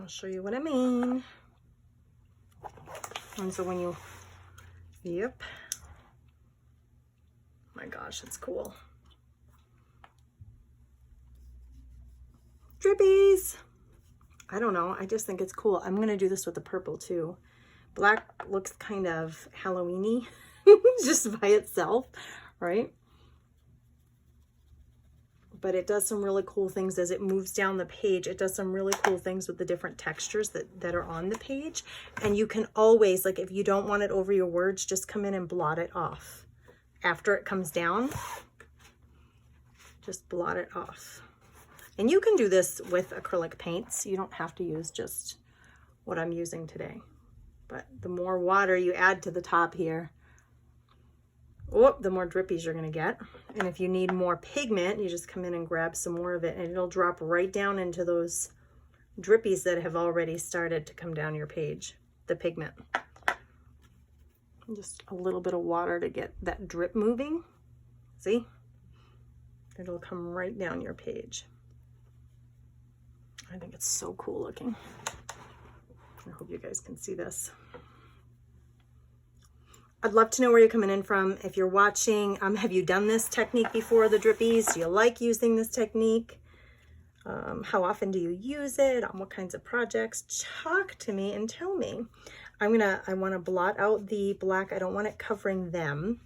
show you what I mean. And so when you, yep. My gosh, it's cool. Drippies. I don't know. I just think it's cool. I'm going to do this with the purple too. Black looks kind of Halloween-y just by itself, right? But it does some really cool things as it moves down the page. It does some really cool things with the different textures that are on the page. And you can always, like if you don't want it over your words, just come in and blot it off. After it comes down, just blot it off. And you can do this with acrylic paints. You don't have to use just what I'm using today. But the more water you add to the top here, the more drippies you're going to get. And if you need more pigment, you just come in and grab some more of it, and it'll drop right down into those drippies that have already started to come down your page, the pigment. Just a little bit of water to get that drip moving. See? It'll come right down your page. I think it's so cool looking. I hope you guys can see this. I'd love to know where you're coming in from. If you're watching, have you done this technique before, the drippies? Do you like using this technique? How often do you use it? On what kinds of projects? Talk to me and tell me. I want to blot out the black. I don't want it covering them.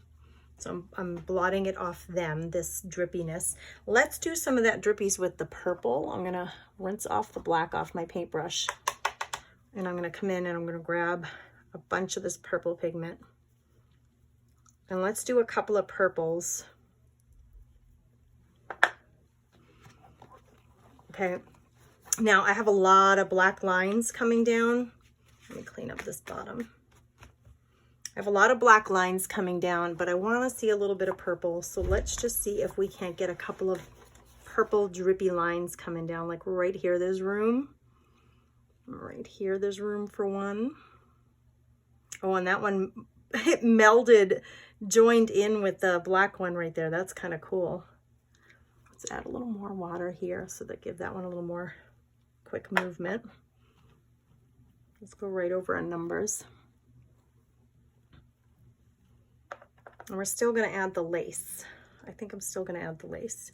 So I'm blotting it off them, this drippiness. Let's do some of that drippies with the purple. I'm going to rinse off the black off my paintbrush. And I'm going to come in and I'm going to grab a bunch of this purple pigment. And let's do a couple of purples. Okay. Now I have a lot of black lines coming down. Let me clean up this bottom. I have a lot of black lines coming down, but I want to see a little bit of purple. So let's just see if we can't get a couple of purple drippy lines coming down. Like right here, there's room. Right here, there's room for one. Oh, and that one, it melded, joined in with the black one right there. That's kind of cool. Let's add a little more water here so that give that one a little more quick movement. Let's go right over on numbers. And we're still going to add the lace. I think I'm still going to add the lace.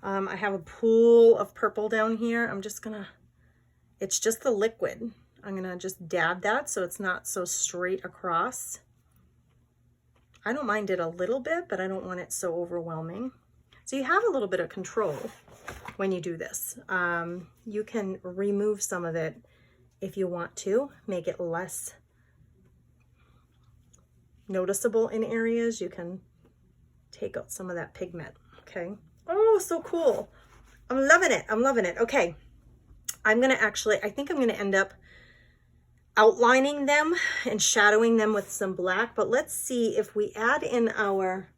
I have a pool of purple down here. I'm just going to, it's just the liquid. I'm going to just dab that so it's not so straight across. I don't mind it a little bit, but I don't want it so overwhelming. So you have a little bit of control when you do this. You can remove some of it if you want to, make it less noticeable in areas. You can take out some of that pigment, okay? Oh, so cool. I'm loving it. I'm loving it. Okay. I'm going to actually, I think I'm going to end up outlining them and shadowing them with some black, but let's see if we add in our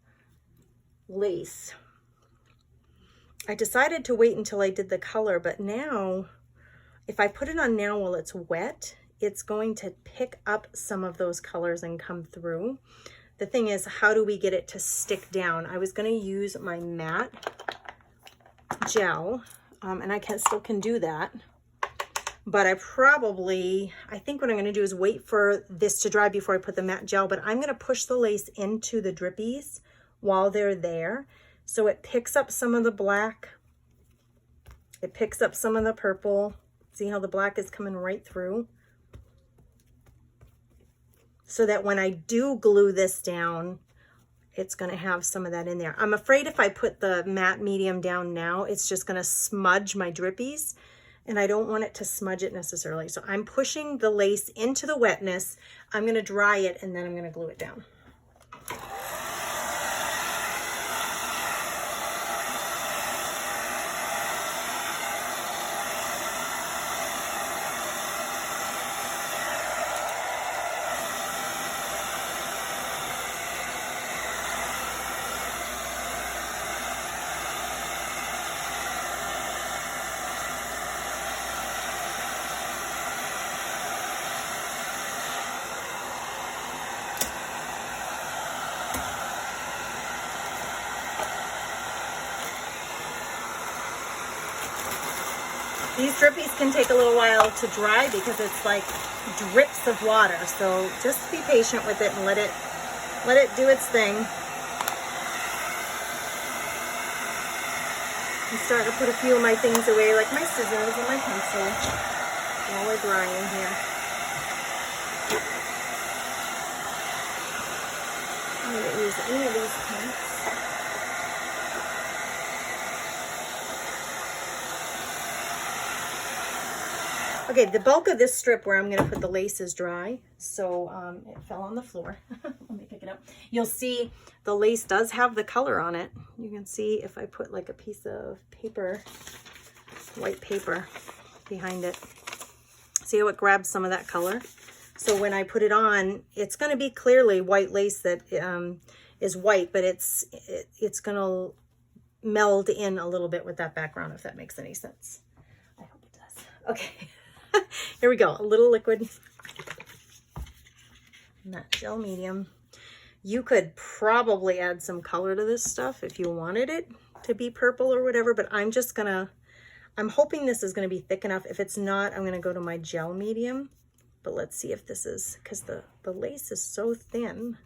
lace. I decided to wait until I did the color, but now if I put it on now while it's wet, it's going to pick up some of those colors and come through. The thing is, how do we get it to stick down? I was going to use my matte gel, and I still can do that. But I think what I'm going to do is wait for this to dry before I put the matte gel, but I'm going to push the lace into the drippies while they're there. So it picks up some of the black. It picks up some of the purple. See how the black is coming right through? So that when I do glue this down, it's going to have some of that in there. I'm afraid if I put the matte medium down now, it's just going to smudge my drippies. And I don't want it to smudge it necessarily. So I'm pushing the lace into the wetness. I'm going to dry it and then I'm going to glue it down. These drippies can take a little while to dry because it's like drips of water. So just be patient with it and let it do its thing. I'm starting to put a few of my things away, like my scissors and my pencil, while we're drying here. I'm going to use any of these pens. Okay, the bulk of this strip where I'm going to put the lace is dry, so it fell on the floor. Let me pick it up. You'll see the lace does have the color on it. You can see if I put like a piece of paper, white paper behind it. See how it grabs some of that color? So when I put it on, it's going to be clearly white lace that is white, but it's going to meld in a little bit with that background, if that makes any sense. I hope it does. Okay. Here we go, a little liquid, matte gel medium. You could probably add some color to this stuff if you wanted it to be purple or whatever, but I'm hoping this is going to be thick enough. If it's not, I'm going to go to my gel medium, but let's see if this is, because the lace is so thin.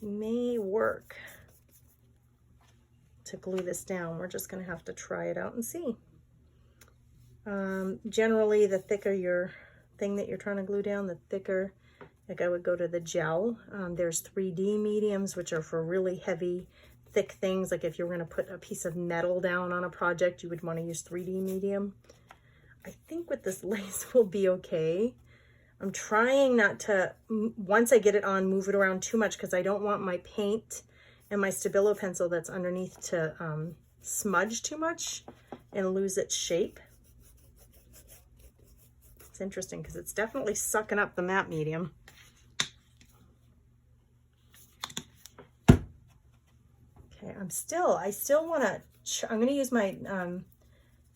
May work to glue this down. We're just going to have to try it out and see. Generally, the thicker your thing that you're trying to glue down, the thicker, like I would go to the gel. There's 3D mediums, which are for really heavy, thick things. Like if you were going to put a piece of metal down on a project, you would want to use 3D medium. I think with this lace will be okay. I'm trying not to, once I get it on, move it around too much because I don't want my paint and my Stabilo pencil that's underneath to smudge too much and lose its shape. It's interesting because it's definitely sucking up the matte medium. Okay, I still want to, I'm going to use my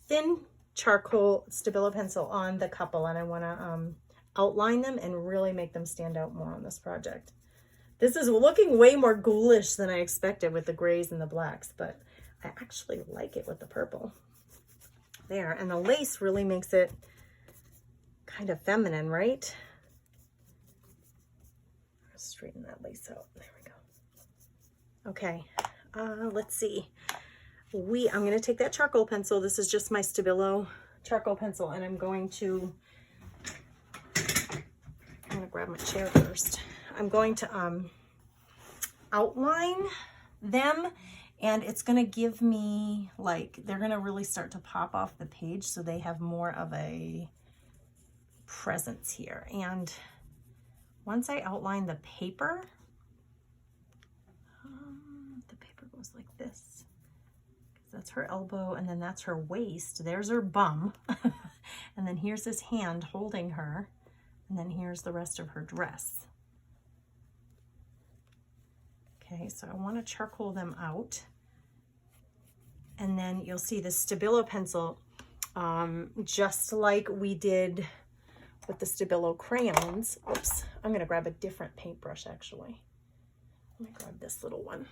thin charcoal Stabilo pencil on the couple, and I want to outline them and really make them stand out more on this project. This is looking way more ghoulish than I expected with the grays and the blacks, but I actually like it with the purple. There, and the lace really makes it kind of feminine, right? Let's straighten that lace out. There we go. Okay, let's see. I'm going to take that charcoal pencil. This is just my Stabilo charcoal pencil, and I'm going to grab my chair first. I'm going to outline them, and it's going to give me, like, they're going to really start to pop off the page so they have more of a presence here. And once I outline the paper goes like this. That's her elbow, and then that's her waist. There's her bum. And then here's his hand holding her. And then here's the rest of her dress. Okay, so I want to charcoal them out. And then you'll see the Stabilo pencil, just like we did with the Stabilo crayons. Oops, I'm going to grab a different paintbrush actually. Let me grab this little one.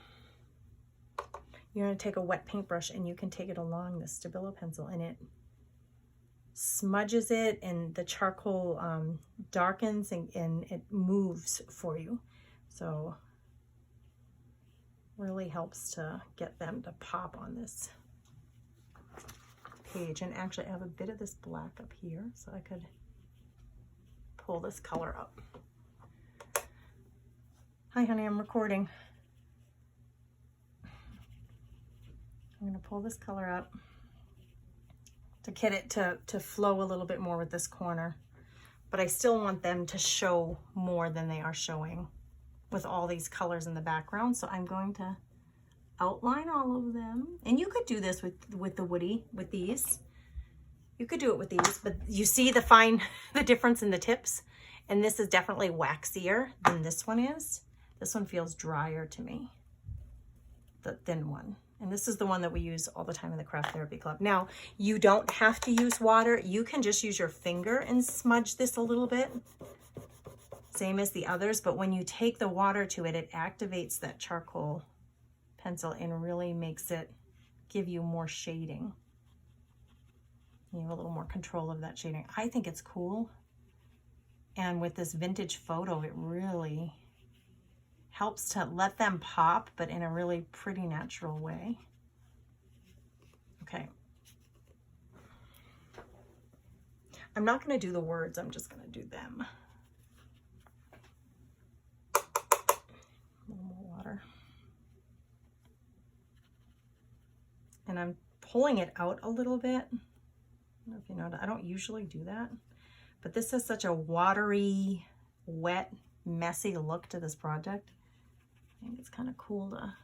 You're going to take a wet paintbrush and you can take it along the Stabilo pencil, and it smudges it, and the charcoal darkens and it moves for you. So really helps to get them to pop on this page. And actually I have a bit of this black up here, so I could pull this color up. Hi honey, I'm recording. I'm going to pull this color up to get it to flow a little bit more with this corner, but I still want them to show more than they are showing with all these colors in the background. So I'm going to outline all of them, and you could do this with the woody, with these. You could do it with these, but you see the difference in the tips, and this is definitely waxier than this one is. This one feels drier to me, the thin one. And this is the one that we use all the time in the Craft Therapy Club. Now, you don't have to use water. You can just use your finger and smudge this a little bit, same as the others. But when you take the water to it, it activates that charcoal pencil and really makes it give you more shading. You have a little more control of that shading. I think it's cool. And with this vintage photo, it really helps to let them pop, but in a really pretty natural way. Okay. I'm not going to do the words, I'm just going to do them. A little more water. And I'm pulling it out a little bit. I don't know if you know that. I don't usually do that, but this has such a watery, wet, messy look to this project. I think it's kind of cool to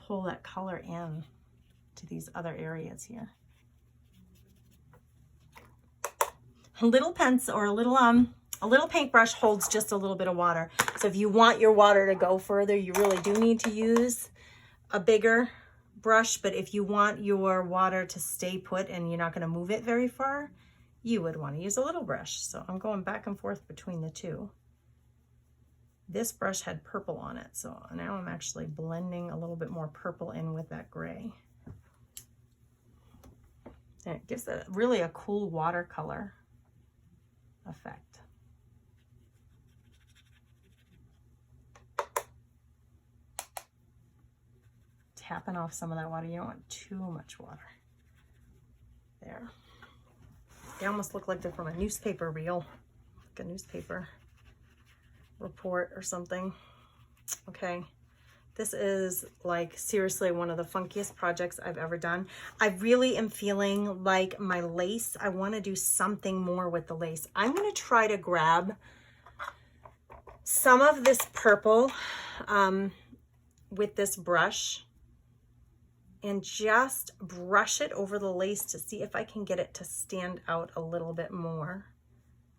pull that color in to these other areas here. A little pencil or a little paintbrush holds just a little bit of water. So if you want your water to go further, you really do need to use a bigger brush. But if you want your water to stay put and you're not going to move it very far, you would want to use a little brush. So I'm going back and forth between the two. This brush had purple on it, so now I'm actually blending a little bit more purple in with that gray. And it gives it really a cool watercolor effect. Tapping off some of that water. You don't want too much water. There. They almost look like they're from a newspaper reel, like a newspaper report or something. Okay, this is like seriously one of the funkiest projects I've ever done. I really am feeling like my lace, I want to do something more with the lace. I'm going to try to grab some of this purple with this brush and just brush it over the lace to see if I can get it to stand out a little bit more.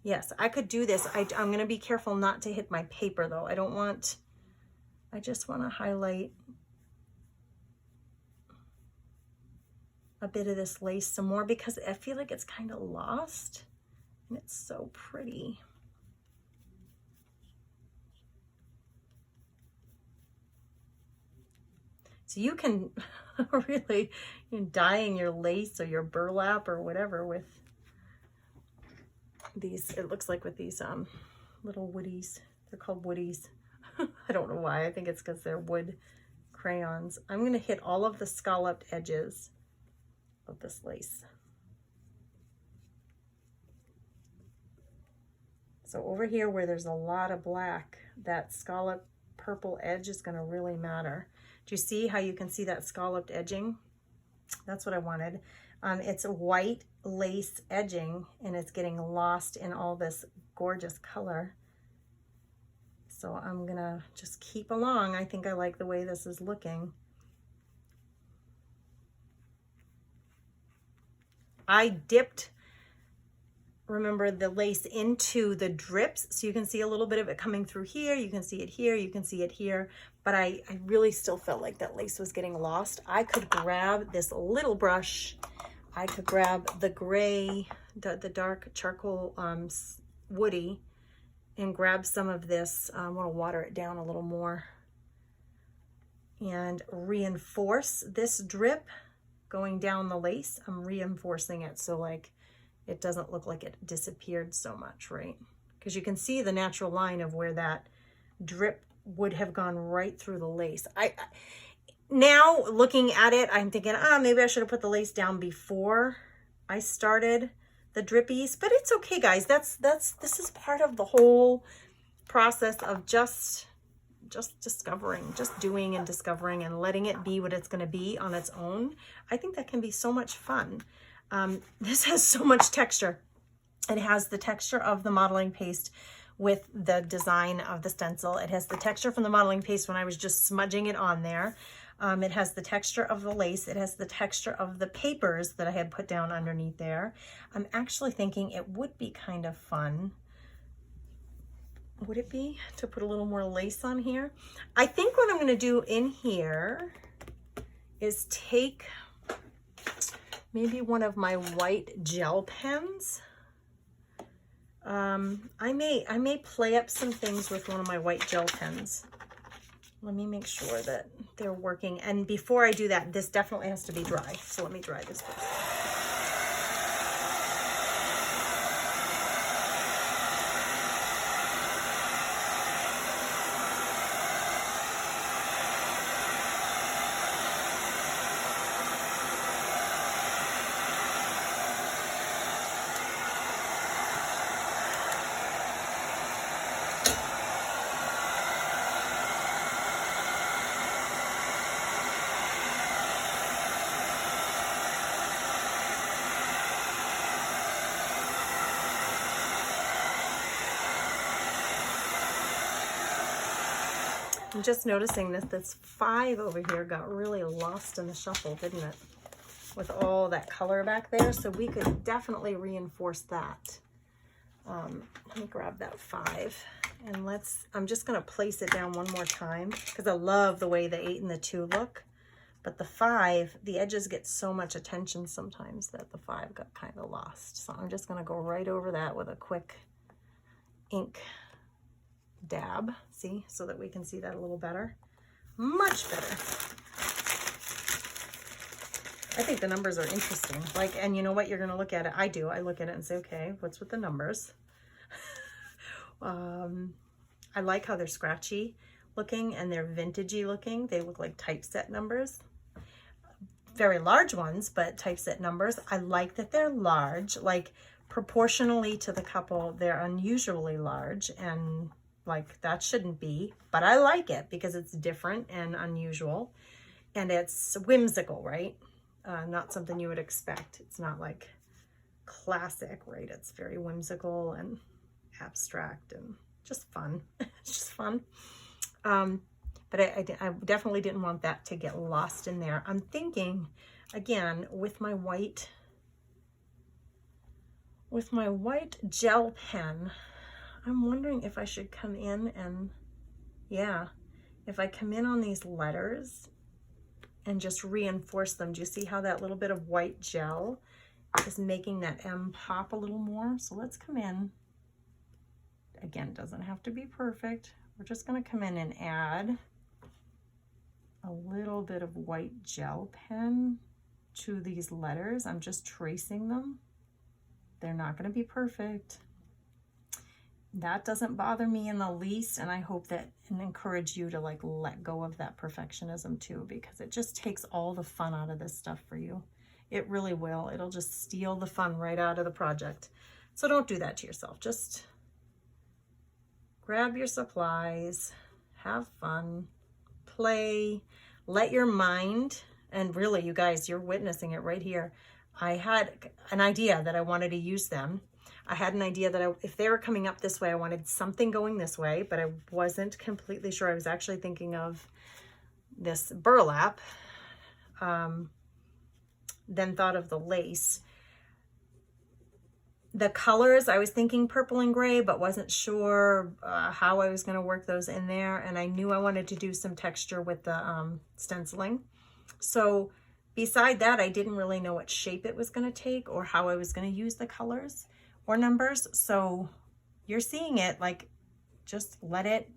Yes, I could do this. I'm going to be careful not to hit my paper though. I just want to highlight a bit of this lace some more because I feel like it's kind of lost and it's so pretty. So you can really, dyeing your lace or your burlap or whatever with these, it looks like with these little woodies. They're called woodies. I don't know why. I think it's because they're wood crayons. I'm going to hit all of the scalloped edges of this lace. So over here where there's a lot of black, that scalloped purple edge is going to really matter. Do you see how you can see that scalloped edging? That's what I wanted. It's a white lace edging and it's getting lost in all this gorgeous color. So I'm gonna just keep along. I think I like the way this is looking. I dipped, remember, the lace into the drips, so you can see a little bit of it coming through here. You can see it here, you can see it here, but I really still felt like that lace was getting lost. I could grab this little brush. I could grab the gray, the dark charcoal woody, and grab some of this. I want to water it down a little more and reinforce this drip going down the lace. I'm reinforcing it so like it doesn't look like it disappeared so much, right? Because you can see the natural line of where that drip would have gone right through the lace. Now looking at it, I'm thinking, maybe I should have put the lace down before I started the drippies, but it's okay, guys. This is part of the whole process of just discovering, just doing and discovering and letting it be what it's going to be on its own. I think that can be so much fun. This has so much texture. It has the texture of the modeling paste with the design of the stencil. It has the texture from the modeling paste when I was just smudging it on there. It has the texture of the lace. It has the texture of the papers that I had put down underneath there. I'm actually thinking it would be kind of fun. Would it be to put a little more lace on here? I think what I'm going to do in here is take maybe one of my white gel pens. I may play up some things with one of my white gel pens. Let me make sure that they're working. And before I do that, this definitely has to be dry. So let me dry this first. I'm just noticing that this 5 over here got really lost in the shuffle, didn't it? With all that color back there. So we could definitely reinforce that. Let me grab that 5 and I'm just going to place it down one more time because I love the way the 8 and the 2 look. But the 5, the edges get so much attention sometimes that the 5 got kind of lost. So I'm just going to go right over that with a quick ink dab, see, so that we can see that a little better. Much better. I think the numbers are interesting. Like, and you know what, you're going to look at it. I do. I look at it and say, okay, what's with the numbers? I like how they're scratchy looking and they're vintagey looking. They look like typeset numbers. Very large ones, but typeset numbers. I like that they're large, like proportionally to the couple, they're unusually large, and like that shouldn't be, but I like it because it's different and unusual and it's whimsical, right? Not something you would expect. It's not like classic, right? It's very whimsical and abstract and just fun. It's just fun. But I definitely didn't want that to get lost in there. I'm thinking, again, with my white gel pen, I'm wondering if I should come in and, yeah, if I come in on these letters and just reinforce them. Do you see how that little bit of white gel is making that M pop a little more? So let's come in. Again, it doesn't have to be perfect. We're just going to come in and add a little bit of white gel pen to these letters. I'm just tracing them. They're not going to be perfect. That doesn't bother me in the least, and I hope that and encourage you to like let go of that perfectionism too, because it just takes all the fun out of this stuff for you. It really will. It'll just steal the fun right out of the project. So don't do that to yourself. Just grab your supplies, have fun, play, let your mind, and really, you guys, you're witnessing it right here. I had an idea that I wanted to use them. I had an idea that if they were coming up this way, I wanted something going this way, but I wasn't completely sure. I was actually thinking of this burlap, then thought of the lace. The colors, I was thinking purple and gray, but wasn't sure how I was going to work those in there. And I knew I wanted to do some texture with the stenciling. So beside that, I didn't really know what shape it was going to take or how I was going to use the colors or numbers. So you're seeing it, like, just let it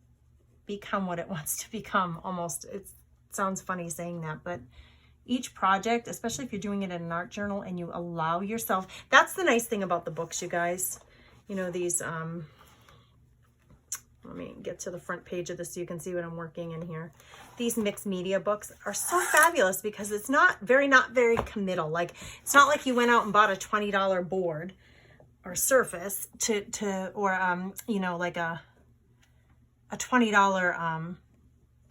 become what it wants to become. Almost, it sounds funny saying that, but each project, especially if you're doing it in an art journal and you allow yourself, that's the nice thing about the books, you guys. You know, these, let me get to the front page of this so you can see what I'm working in here. These mixed media books are so fabulous because it's not very committal. Like, it's not like you went out and bought a $20 board or surface or you know, like a $20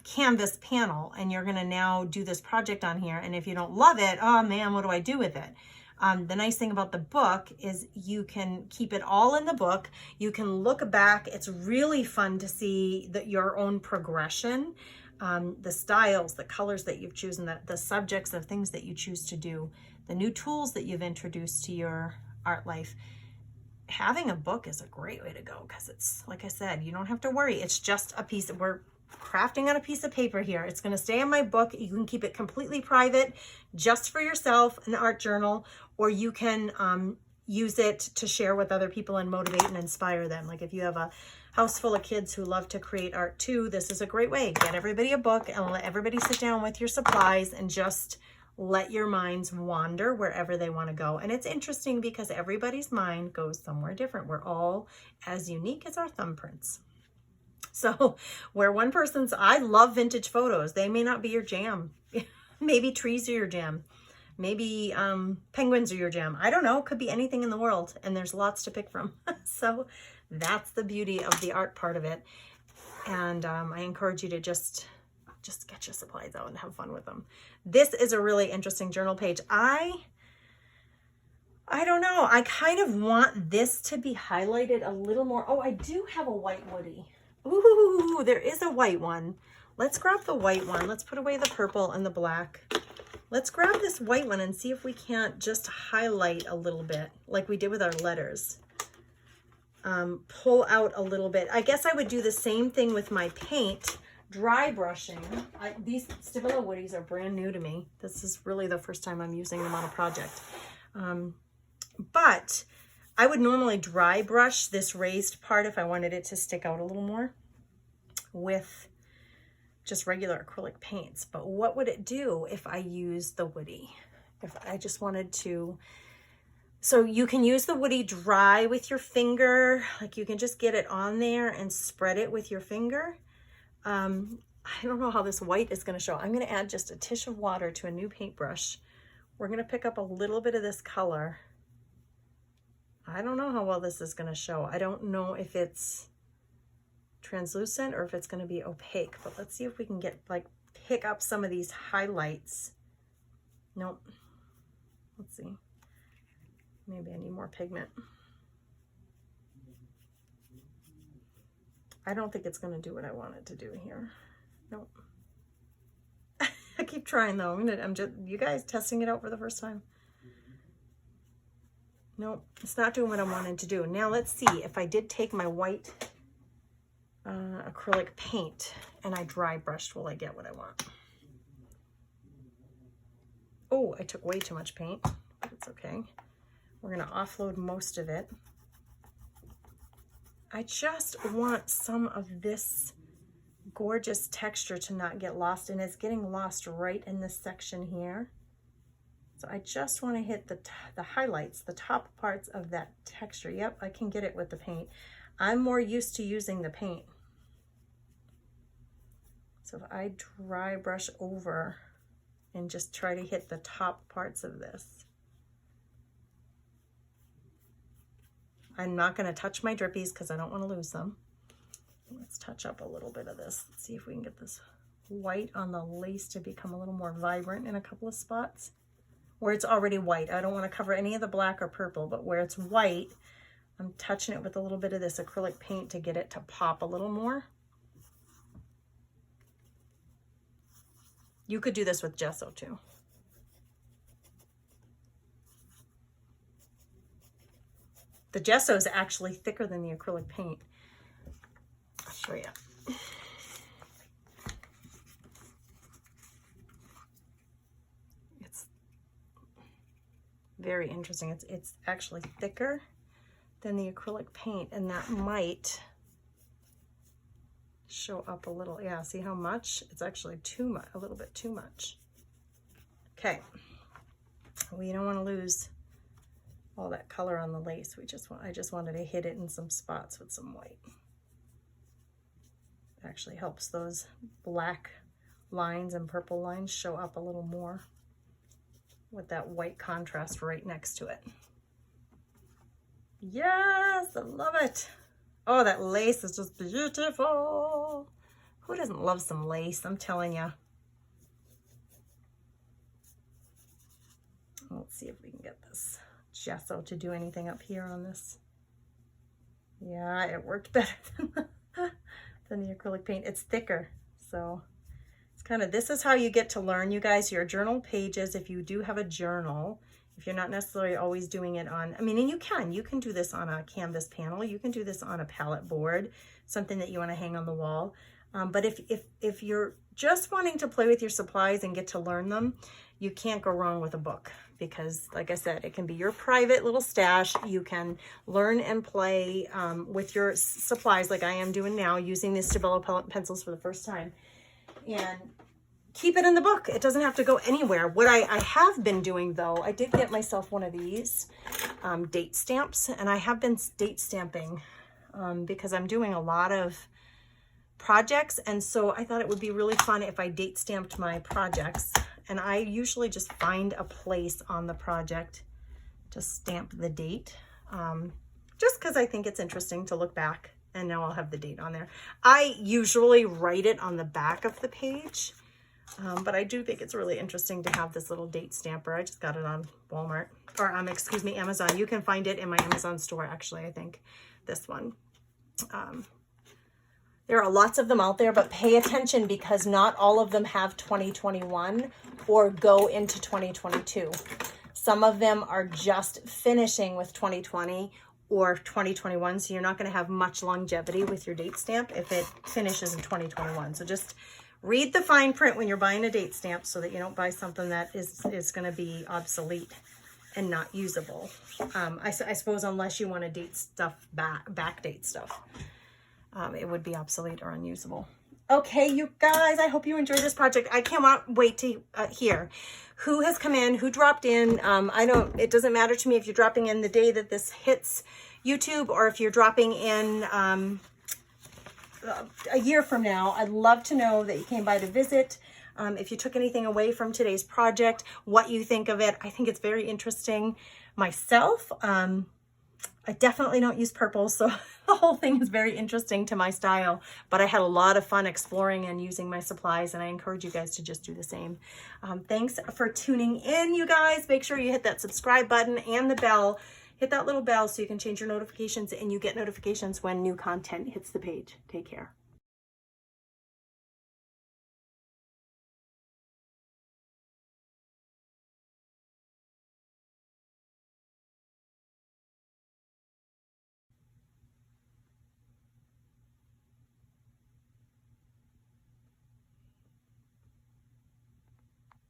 canvas panel, and you're going to now do this project on here, and if you don't love it, oh man, what do I do with it? The nice thing about the book is you can keep it all in the book. You can look back. It's really fun to see your own progression, the styles, the colors that you've chosen, the subjects of things that you choose to do, the new tools that you've introduced to your art life. Having a book is a great way to go because it's, like I said, you don't have to worry. It's just a piece of, we're crafting on a piece of paper here. It's going to stay in my book. You can keep it completely private just for yourself, an art journal, or you can use it to share with other people and motivate and inspire them. Like if you have a house full of kids who love to create art too, this is a great way. Get everybody a book and let everybody sit down with your supplies and just let your minds wander wherever they want to go. And it's interesting because everybody's mind goes somewhere different. We're all as unique as our thumbprints. So where one person's, I love vintage photos. They may not be your jam. Maybe trees are your jam. Maybe penguins are your jam. I don't know. Could be anything in the world. And there's lots to pick from. So that's the beauty of the art part of it. And I encourage you to just get your supplies out and have fun with them. This is a really interesting journal page. I don't know. I kind of want this to be highlighted a little more. Oh, I do have a white Woody. Ooh, there is a white one. Let's grab the white one. Let's put away the purple and the black. Let's grab this white one and see if we can't just highlight a little bit like we did with our letters. Pull out a little bit. I guess I would do the same thing with my paint. Dry brushing. These Stabilo Woodies are brand new to me. This is really the first time I'm using them on a project. But I would normally dry brush this raised part if I wanted it to stick out a little more with just regular acrylic paints. But what would it do if I used the Woody? If I just wanted to, so you can use the Woody dry with your finger, like you can just get it on there and spread it with your finger. I don't know how this white is going to show. I'm going to add just a tish of water to a new paintbrush. We're going to pick up a little bit of this color. I don't know how well this is going to show. I don't know if it's translucent or if it's going to be opaque, but let's see if we can get, like, pick up some of these highlights. Nope. Let's see. Maybe I need more pigment. I don't think it's going to do what I want it to do here. Nope. I keep trying though. I'm just, you guys testing it out for the first time. Nope, it's not doing what I wanted to do. Now let's see if I did take my white acrylic paint and I dry brushed, will I get what I want? Oh, I took way too much paint, but it's okay. We're gonna offload most of it. I just want some of this gorgeous texture to not get lost, and it's getting lost right in this section here. So I just want to hit the highlights, the top parts of that texture. Yep, I can get it with the paint. I'm more used to using the paint. So if I dry brush over and just try to hit the top parts of this. I'm not going to touch my drippies because I don't want to lose them. Let's touch up a little bit of this. Let's see if we can get this white on the lace to become a little more vibrant in a couple of spots. Where it's already white, I don't want to cover any of the black or purple, but where it's white, I'm touching it with a little bit of this acrylic paint to get it to pop a little more. You could do this with gesso too. The gesso is actually thicker than the acrylic paint. I'll show you. It's very interesting. It's actually thicker than the acrylic paint, and that might show up a little. Yeah, see how much? It's actually too much, a little bit too much. Okay, we don't want to lose all that color on the lace. I just wanted to hit it in some spots with some white. It actually helps those black lines and purple lines show up a little more with that white contrast right next to it. Yes, I love it. Oh, that lace is just beautiful. Who doesn't love some lace? I'm telling you. Let's see if we can get this gesso to do anything up here on this. Yeah, it worked better than the acrylic paint. It's thicker, so it's kind of, this is how you get to learn, you guys, your journal pages. If you do have a journal, if you're not necessarily always doing it on, I mean, and you can do this on a canvas panel, you can do this on a palette board, something that you want to hang on the wall. But if you're just wanting to play with your supplies and get to learn them, you can't go wrong with a book, because like I said, it can be your private little stash. You can learn and play with your supplies like I am doing now, using these Stabilo pencils for the first time, and keep it in the book. It doesn't have to go anywhere. What I have been doing though, I did get myself one of these date stamps, and I have been date stamping because I'm doing a lot of projects, and so I thought it would be really fun if I date stamped my projects. And I usually just find a place on the project to stamp the date, just because I think it's interesting to look back, and now I'll have the date on there. I usually write it on the back of the page, but I do think it's really interesting to have this little date stamper. I just got it on Walmart, or excuse me, Amazon. You can find it in my Amazon store, actually, I think, this one. There are lots of them out there, but pay attention because not all of them have 2021 or go into 2022. Some of them are just finishing with 2020 or 2021, so you're not going to have much longevity with your date stamp if it finishes in 2021. So just read the fine print when you're buying a date stamp so that you don't buy something that is going to be obsolete and not usable. I suppose unless you want to date stuff backdate stuff. It would be obsolete or unusable. Okay, you guys, I hope you enjoyed this project. I cannot wait to hear who has come in, who dropped in. It doesn't matter to me if you're dropping in the day that this hits YouTube or if you're dropping in a year from now. I'd love to know that you came by to visit. If you took anything away from today's project, what you think of it. I think it's very interesting myself. I definitely don't use purple, so the whole thing is very interesting to my style, but I had a lot of fun exploring and using my supplies, and I encourage you guys to just do the same. Thanks for tuning in, you guys. Make sure you hit that subscribe button and the bell. hit that little bell so you can change your notifications and you get notifications when new content hits the page. Take care.